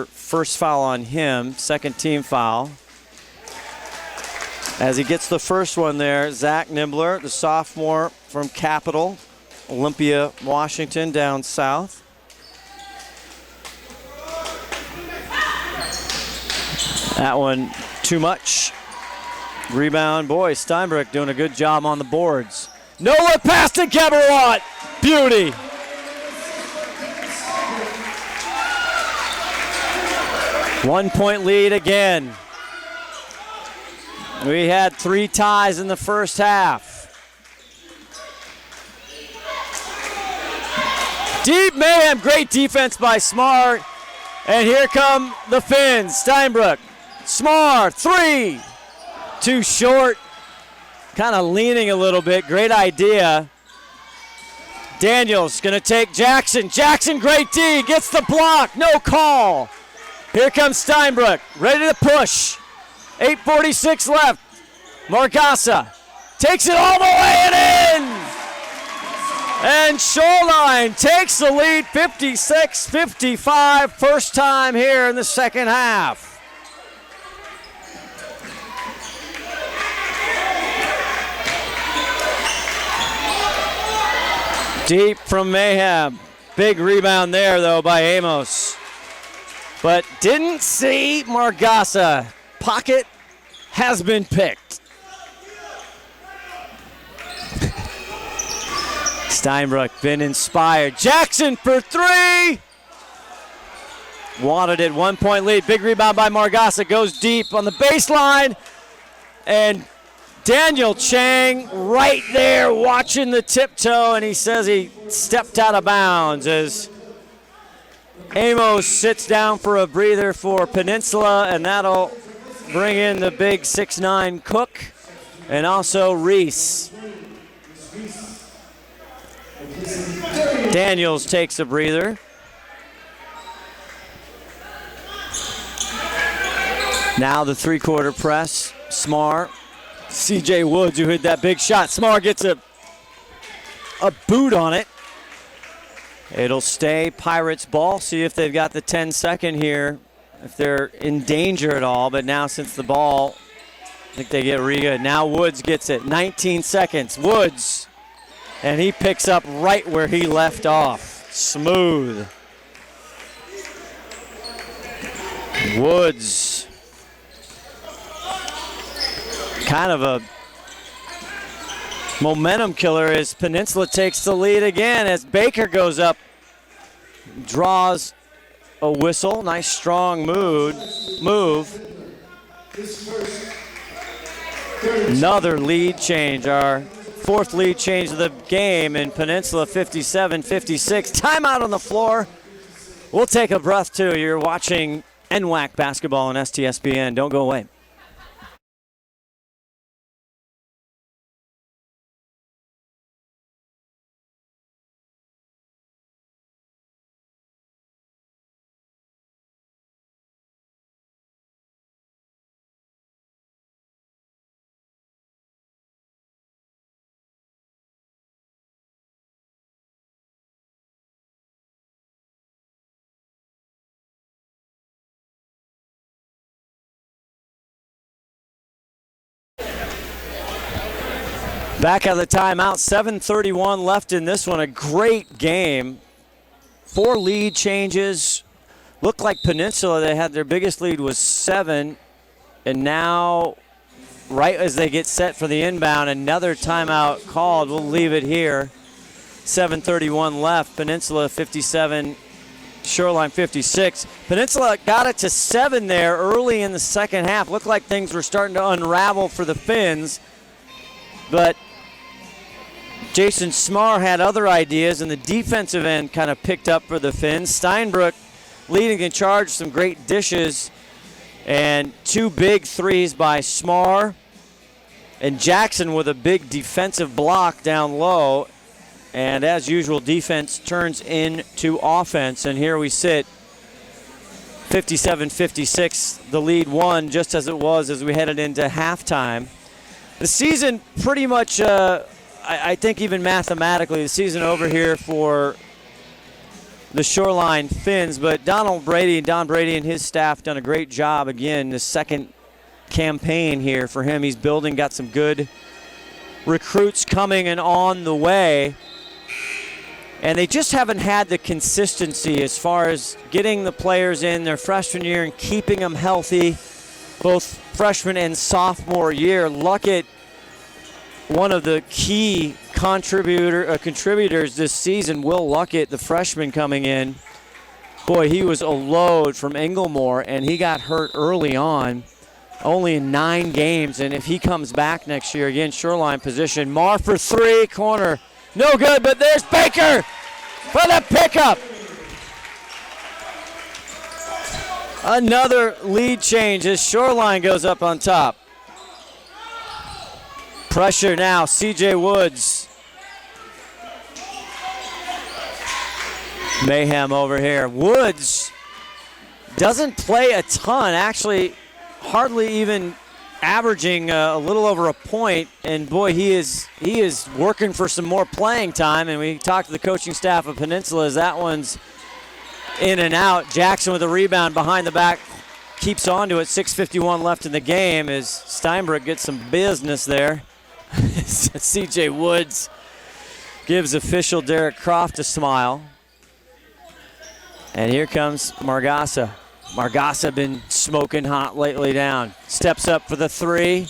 first foul on him, second team foul. As he gets the first one there, Zach Nibbler, the sophomore from Capital, Olympia, Washington, down south. That one too much. Rebound, boy, Steinbrook doing a good job on the boards. No look pass to Gebrewadi. Beauty. One-point lead again. We had 3 ties in the first half. Deep mayhem, great defense by Smart. And here come the Finns. Steinbrook, Smart, 3. Too short. Kind of leaning a little bit. Great idea. Daniels gonna take Jackson. Jackson, great D, gets the block, no call. Here comes Steinbrook, ready to push. 8:46 left. Margasa takes it all the way and in. And Shoreline takes the lead 56-55. First time here in the second half. Deep from Mayhem. Big rebound there, though, by Amos. But didn't see Margasa. Pocket has been picked. Steinbrook been inspired. Jackson for 3. Wanted it, 1-point lead. Big rebound by Margasa. Goes deep on the baseline. And Daniel Chang right there watching the tiptoe, and he says he stepped out of bounds as Amos sits down for a breather for Peninsula, and that'll bring in the big 6'9" Cook and also Reese. Daniels takes a breather. Now the 3-quarter press. Smar. CJ Woods, who hit that big shot. Smar gets a boot on it. It'll stay Pirates ball. See if they've got the 10-second here, if they're in danger at all. But now since the ball, I think they get really good. Now Woods gets it. 19 seconds. Woods. And he picks up right where he left off. Smooth. Woods. Kind of a momentum killer as Peninsula takes the lead again as Baker goes up, draws a whistle. Nice strong move. Another lead change, our 4th lead change of the game in Peninsula. 57-56. Timeout on the floor. We'll take a breath too. You're watching NWAC basketball on STSPN. Don't go away. Back out of the timeout, 7:31 left in this one. A great game. 4 lead changes. Looked like Peninsula, they had their biggest lead was 7, and now right as they get set for the inbound. Another timeout called. We'll leave it here. 7:31 left. Peninsula 57, Shoreline 56. Peninsula got it to 7 there early in the second half. Looked like things were starting to unravel for the Finns, but Jason Smar had other ideas, and the defensive end kind of picked up for the Finns. Steinbrook leading in charge, some great dishes, and 2 big threes by Smar. And Jackson with a big defensive block down low. And as usual, defense turns into offense. And here we sit, 57-56, the lead won just as it was as we headed into halftime. The season pretty much, I think even mathematically, the season over here for the Shoreline Finns, but Don Brady and his staff done a great job again. The second campaign here for him. He's building, got some good recruits coming and on the way. And they just haven't had the consistency as far as getting the players in their freshman year and keeping them healthy, both freshman and sophomore year. Luckett, one of the key contributors this season, Will Luckett, the freshman coming in. Boy, he was a load from Inglemore, and he got hurt early on, only in 9 games. And if he comes back next year, again, Shoreline position. Marr for 3, corner. No good, but there's Baker for the pickup. Another lead change as Shoreline goes up on top. Pressure now, C.J. Woods. Mayhem over here. Woods doesn't play a ton, actually hardly even averaging a little over a point, and boy, he is working for some more playing time. And we talked to the coaching staff of Peninsula as that one's in and out. Jackson with a rebound behind the back, keeps on to it. 6:51 left in the game as Steinbrook gets some business there. C.J. Woods gives official Derek Croft a smile. And here comes Margasa. Margasa been smoking hot lately down. Steps up for the 3.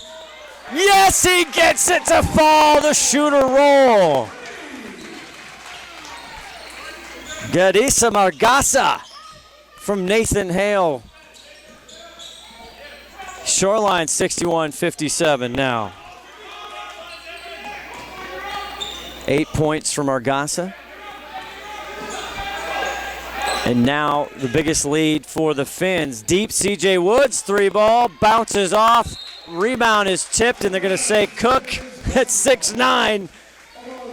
Yes, he gets it to fall. The shooter roll. Gadisa Margasa from Nathan Hale. Shoreline 61-57 now. 8 points from Margasa. And now the biggest lead for the Finns. Deep, C.J. Woods, 3-ball, bounces off. Rebound is tipped, and they're going to say Cook at 6'9".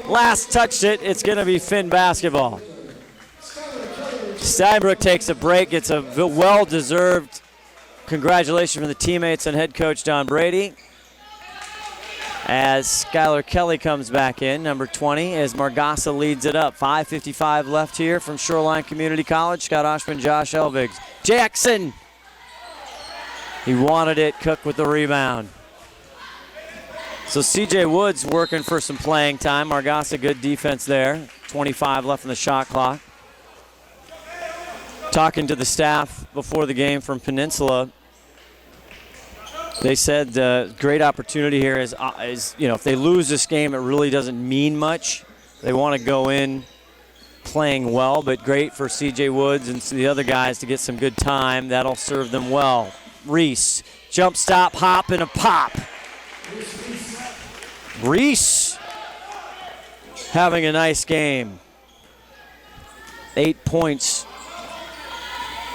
Last touched it. It's going to be Finn basketball. Steinbrook takes a break. It's a well-deserved congratulations from the teammates and head coach Don Brady. As Skylar Kelly comes back in, number 20, as Margasa leads it up. 5:55 left here from Shoreline Community College. Scott Ohsman, Josh Elvigs. Jackson. He wanted it. Cook with the rebound. So C.J. Woods working for some playing time. Margasa, good defense there. 25 left in the shot clock. Talking to the staff before the game from Peninsula, they said the great opportunity here is if they lose this game, it really doesn't mean much. They want to go in playing well, but great for C.J. Woods and the other guys to get some good time. That'll serve them well. Reese, jump stop, hop, and a pop. Reese having a nice game. 8 points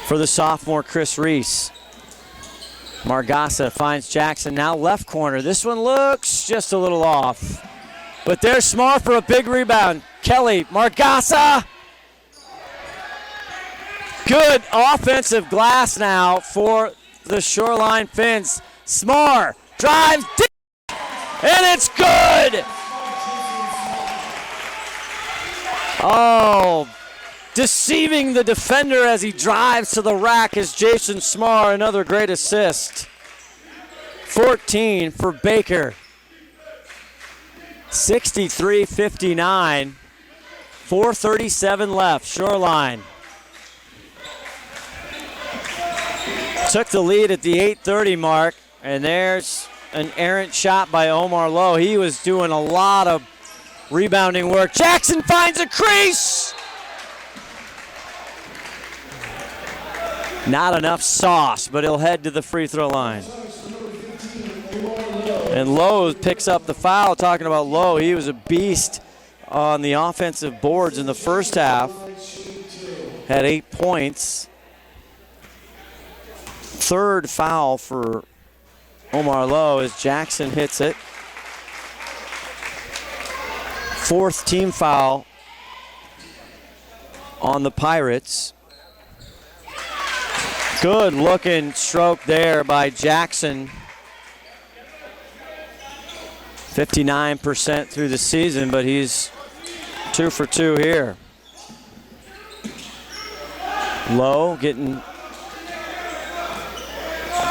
for the sophomore Chris Reese. Margasa finds Jackson, now left corner. This one looks just a little off. But there's Smart for a big rebound. Kelly, Margasa. Good offensive glass now for the Shoreline Finns. Smar drives deep, and it's good. Oh, deceiving the defender as he drives to the rack is Jason Smar, another great assist. 14 for Baker. 63-59. 4:37 left. Shoreline took the lead at the 8:30 mark, and there's an errant shot by Omar Lowe. He was doing a lot of rebounding work. Jackson finds a crease. Not enough sauce, but he'll head to the free throw line. And Lowe picks up the foul. Talking about Lowe, he was a beast on the offensive boards in the first half. Had 8 points. Third foul for Omar Lowe as Jackson hits it. Fourth team foul on the Pirates. Good looking stroke there by Jackson. 59% through the season, but he's 2 for 2 here. Lowe getting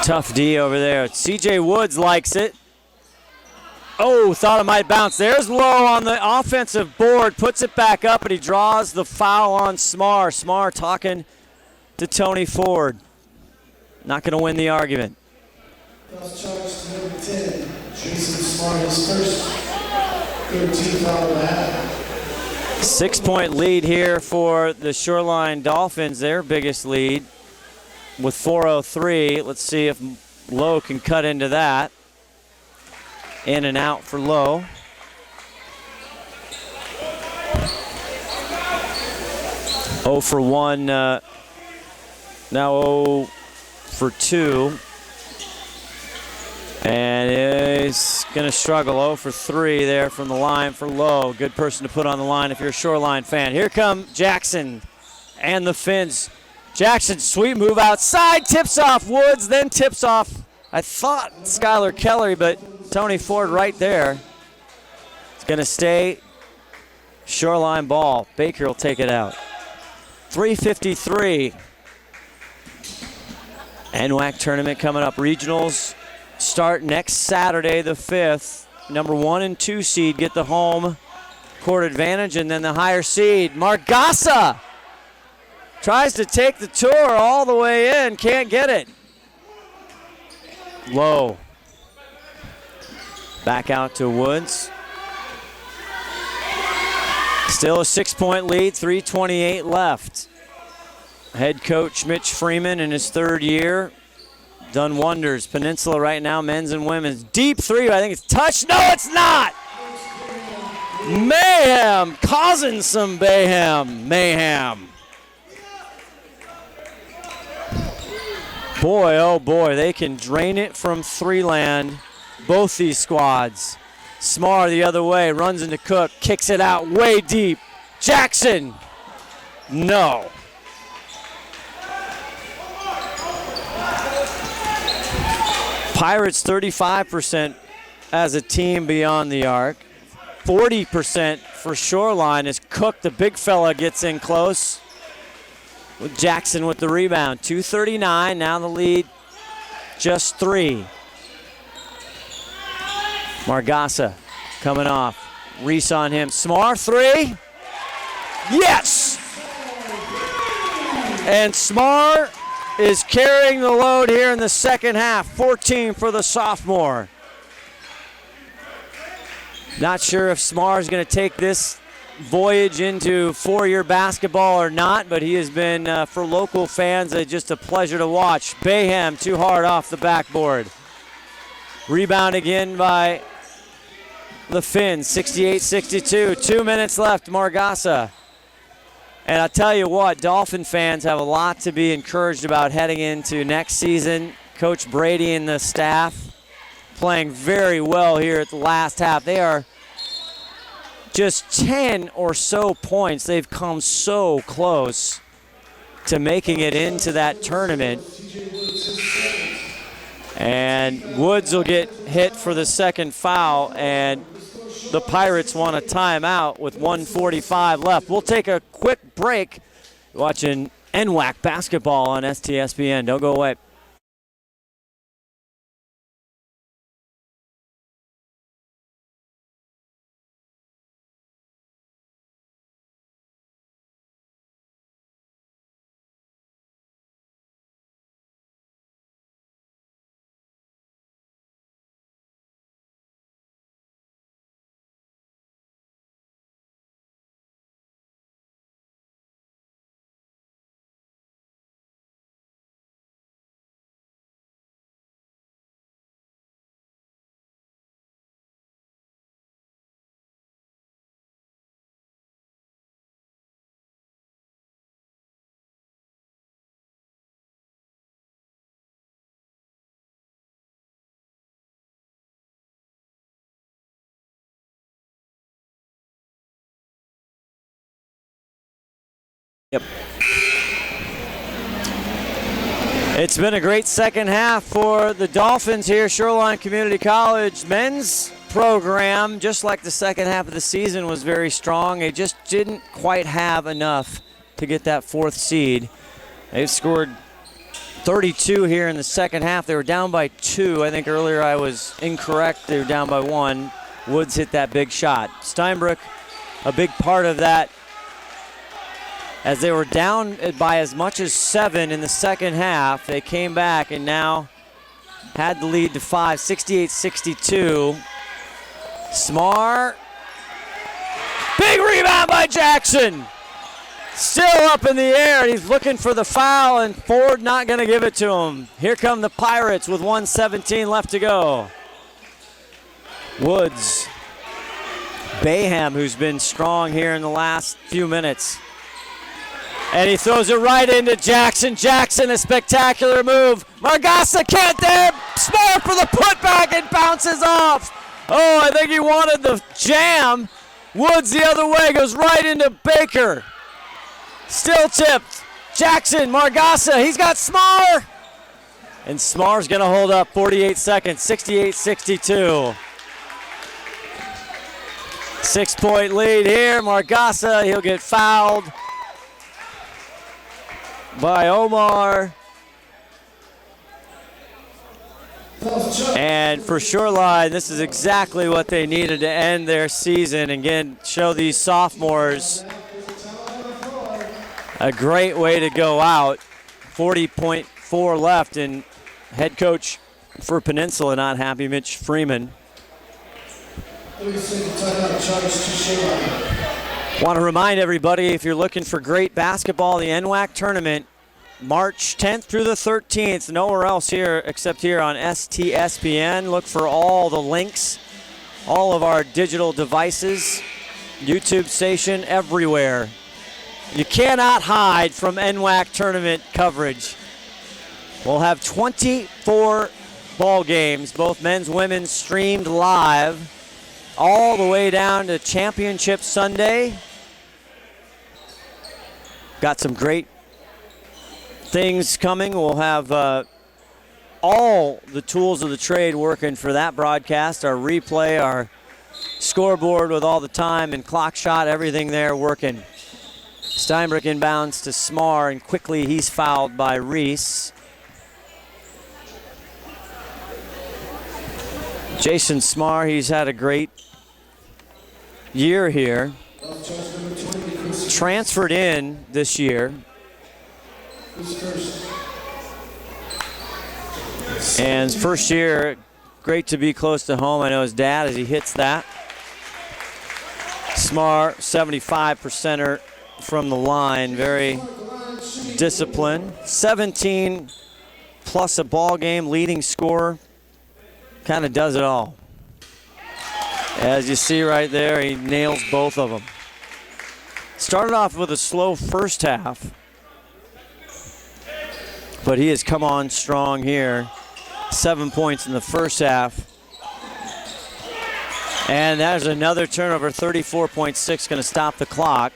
tough D over there. CJ Woods likes it. Oh, thought it might bounce. There's Lowe on the offensive board, puts it back up, and he draws the foul on Smar. Smar talking to Tony Ford. Not going to win the argument. Foul's charged to number 10, Jason Smart, his first 13th foul of the half. 6-point lead here for the Shoreline Dolphins, their biggest lead with 4:03. Let's see if Lowe can cut into that. In and out for Lowe. Oh for 1, now 0 for 2. And he's going to struggle. 0 for 3 there from the line for Lowe. Good person to put on the line if you're a Shoreline fan. Here come Jackson and the Finns. Jackson, sweet move outside, tips off Woods, then tips off, I thought, Skylar Kelly, but Tony Ford right there. It's going to stay Shoreline ball. Baker will take it out. 3:53. NWAC tournament coming up. Regionals start next Saturday, the 5th. Number 1 and 2 seed get the home court advantage, and then the higher seed. Margassa tries to take the tour all the way in, can't get it. Low. Back out to Woods. Still a 6-point lead, 3:28 left. Head coach Mitch Freeman in his 3rd year. Done wonders. Peninsula right now, men's and women's. Deep 3, I think it's touched. No, it's not! Mayhem, causing some mayhem. Boy, oh boy, they can drain it from 3-land, both these squads. Smar the other way, runs into Cook, kicks it out way deep. Jackson, no. Pirates 35% as a team beyond the arc. 40% for Shoreline as Cook, the big fella, gets in close. With Jackson with the rebound. 2:39, now the lead just 3. Margassa coming off. Reese on him. Smar 3. Yes! And Smar is carrying the load here in the second half. 14 for the sophomore. Not sure if Smar is going to take this voyage into 4-year basketball or not, but he has been, for local fans, just a pleasure to watch. Bayham too hard off the backboard. Rebound again by the Finns, 68-62. 2 minutes left, Margassa. And I tell you what, Dolphin fans have a lot to be encouraged about heading into next season. Coach Brady and the staff playing very well here at the last half. They are just 10 or so points. They've come so close to making it into that tournament. And Woods will get hit for the second foul, and the Pirates want a timeout with 1:45 left. We'll take a quick break. Watching NWAC basketball on STSPN. Don't go away. Yep. It's been a great second half for the Dolphins here. Shoreline Community College men's program, just like the second half of the season, was very strong. They just didn't quite have enough to get that 4th seed. They've scored 32 here in the second half. They were down by 2. I think earlier I was incorrect. They were down by 1. Woods hit that big shot. Steinbrook, a big part of that, as they were down by as much as 7 in the second half. They came back and now had the lead to 5, 68-62. Smar, big rebound by Jackson. Still up in the air. He's looking for the foul, and Ford not going to give it to him. Here come the Pirates with 1:17 left to go. Woods. Bayham, who's been strong here in the last few minutes. And he throws it right into Jackson. Jackson, a spectacular move. Margasa can't there. Smart for the putback and bounces off. Oh, I think he wanted the jam. Woods the other way, goes right into Baker. Still tipped. Jackson, Margasa, he's got Smar. And Smar's going to hold up 48 seconds, 68-62. 6-point lead here. Margasa, he'll get fouled by Omar. And for Shoreline, this is exactly what they needed to end their season. Again, show these sophomores a great way to go out. 40.4 left, and head coach for Peninsula not happy, Mitch Freeman. Want to remind everybody, if you're looking for great basketball, the NWAC tournament, March 10th through the 13th, nowhere else here except here on STSPN. Look for all the links, all of our digital devices, YouTube station, everywhere. You cannot hide from NWAC tournament coverage. We'll have 24 ball games, both men's, women's, streamed live, all the way down to Championship Sunday. Got some great things coming. We'll have all the tools of the trade working for that broadcast. Our replay, our scoreboard with all the time and clock shot, everything there working. Steinbrook inbounds to Smar, and quickly he's fouled by Reese. Jason Smar, he's had a great year here. Transferred in this year. And first year, great to be close to home. I know his dad as he hits that. Smart, 75%er from the line, very disciplined. 17 plus a ball game, leading scorer. Kind of does it all. As you see right there, he nails both of them. Started off with a slow first half, but he has come on strong here. 7 points in the first half. And there's another turnover, 34.6, going to stop the clock.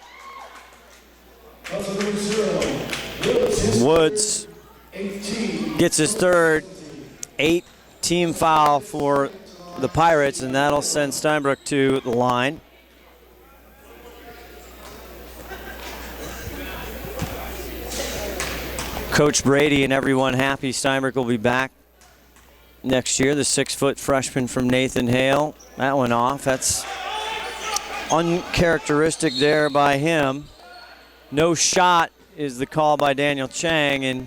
Woods gets his third, 8-team foul for the Pirates, and that'll send Steinbrook to the line. Coach Brady and everyone happy Steinbrook will be back next year. The 6-foot freshman from Nathan Hale. That went off. That's uncharacteristic there by him. No shot is the call by Daniel Chang, and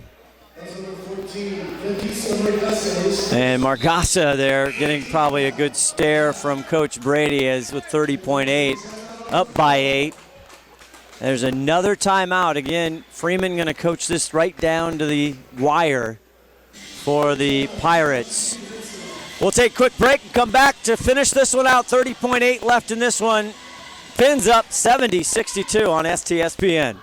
Margasa there getting probably a good stare from Coach Brady, as with 30.8, up by 8. There's another timeout. Again, Freeman going to coach this right down to the wire for the Pirates. We'll take a quick break and come back to finish this one out. 30.8 left in this one. Pins up 70-62 on STSPN.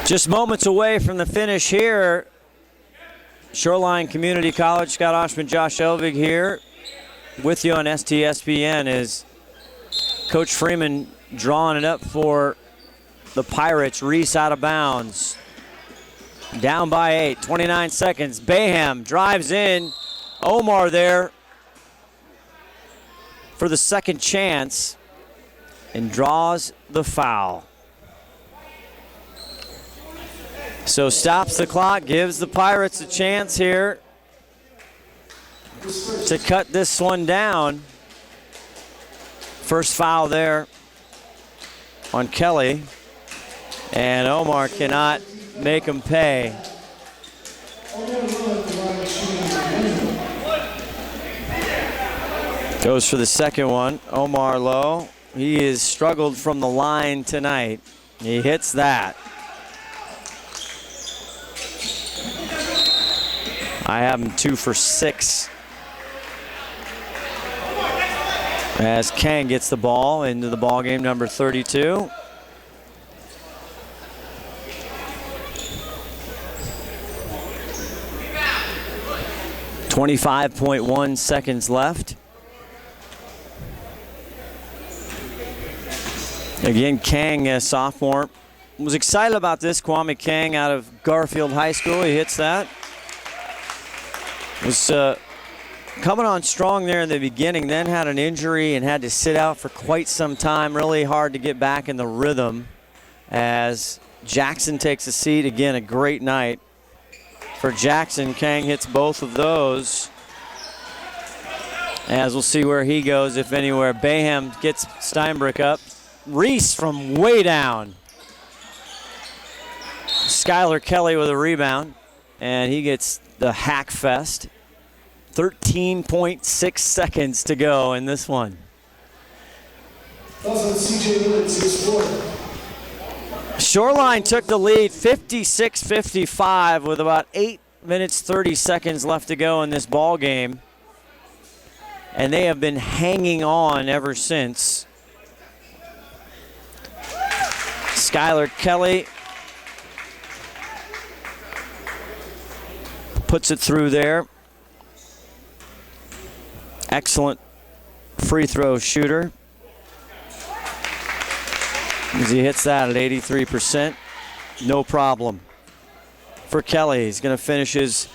Just moments away from the finish here. Shoreline Community College, Scott Ohsman, Josh Elvig here with you on STSPN as Coach Freeman drawing it up for the Pirates. Reese out of bounds. Down by 8, 29 seconds. Bayham drives in. Omar there for the second chance and draws the foul. So stops the clock, gives the Pirates a chance here to cut this one down. First foul there on Kelly, and Omar cannot make him pay. Goes for the second one. Omar Lowe, he has struggled from the line tonight. He hits that. I have him 2 for 6. As Kang gets the ball into the ball game, number 32. .1 seconds left. Again, Kang, a sophomore, was excited about this. Kwame Kang out of Garfield High School. He hits that. Was coming on strong there in the beginning, then had an injury and had to sit out for quite some time. Really hard to get back in the rhythm as Jackson takes a seat. Again, a great night for Jackson. Kang hits both of those. As we'll see where he goes, if anywhere. Bayham gets Steinbrück up. Reese from way down. Skylar Kelly with a rebound, and he gets the hack fest. 13.6 seconds to go in this one. Shoreline took the lead 56-55 with about 8 minutes 30 seconds left to go in this ball game, and they have been hanging on ever since. Skylar Kelly puts it through there. Excellent free throw shooter as he hits that at 83%. No problem for Kelly. He's going to finish his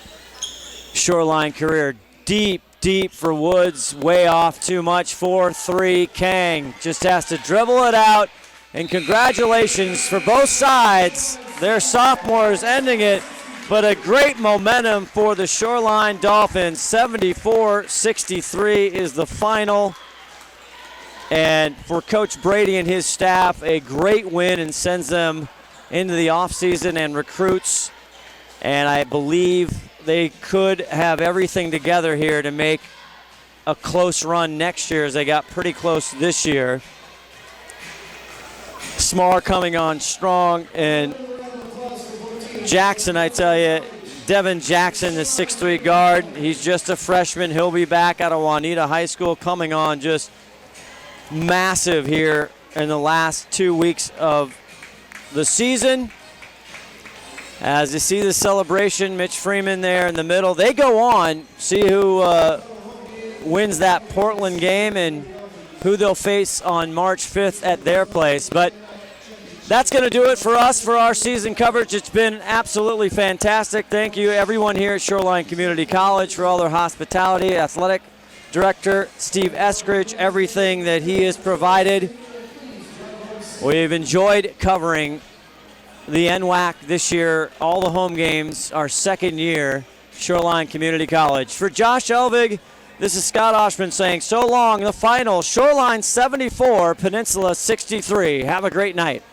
Shoreline career. Deep for Woods. Way off, too much. 4-3. Kang just has to dribble it out. And congratulations for both sides. Their sophomores ending it. But a great momentum for the Shoreline Dolphins. 74-63 is the final. And for Coach Brady and his staff, a great win and sends them into the offseason and recruits. And I believe they could have everything together here to make a close run next year, as they got pretty close this year. Smar coming on strong, and Jackson, I tell you, Devin Jackson, the 6'3" guard, he's just a freshman. He'll be back out of Juanita High School, coming on just massive here in the last 2 weeks of the season. As you see the celebration, Mitch Freeman there in the middle. They go on, see who wins that Portland game and who they'll face on March 5th at their place. But that's going to do it for us for our season coverage. It's been absolutely fantastic. Thank you, everyone here at Shoreline Community College, for all their hospitality. Athletic Director Steve Eskridge, everything that he has provided. We've enjoyed covering the NWAC this year, all the home games, our second year, Shoreline Community College. For Josh Elvig, this is Scott Ohsman saying so long. The final, Shoreline 74, Peninsula 63. Have a great night.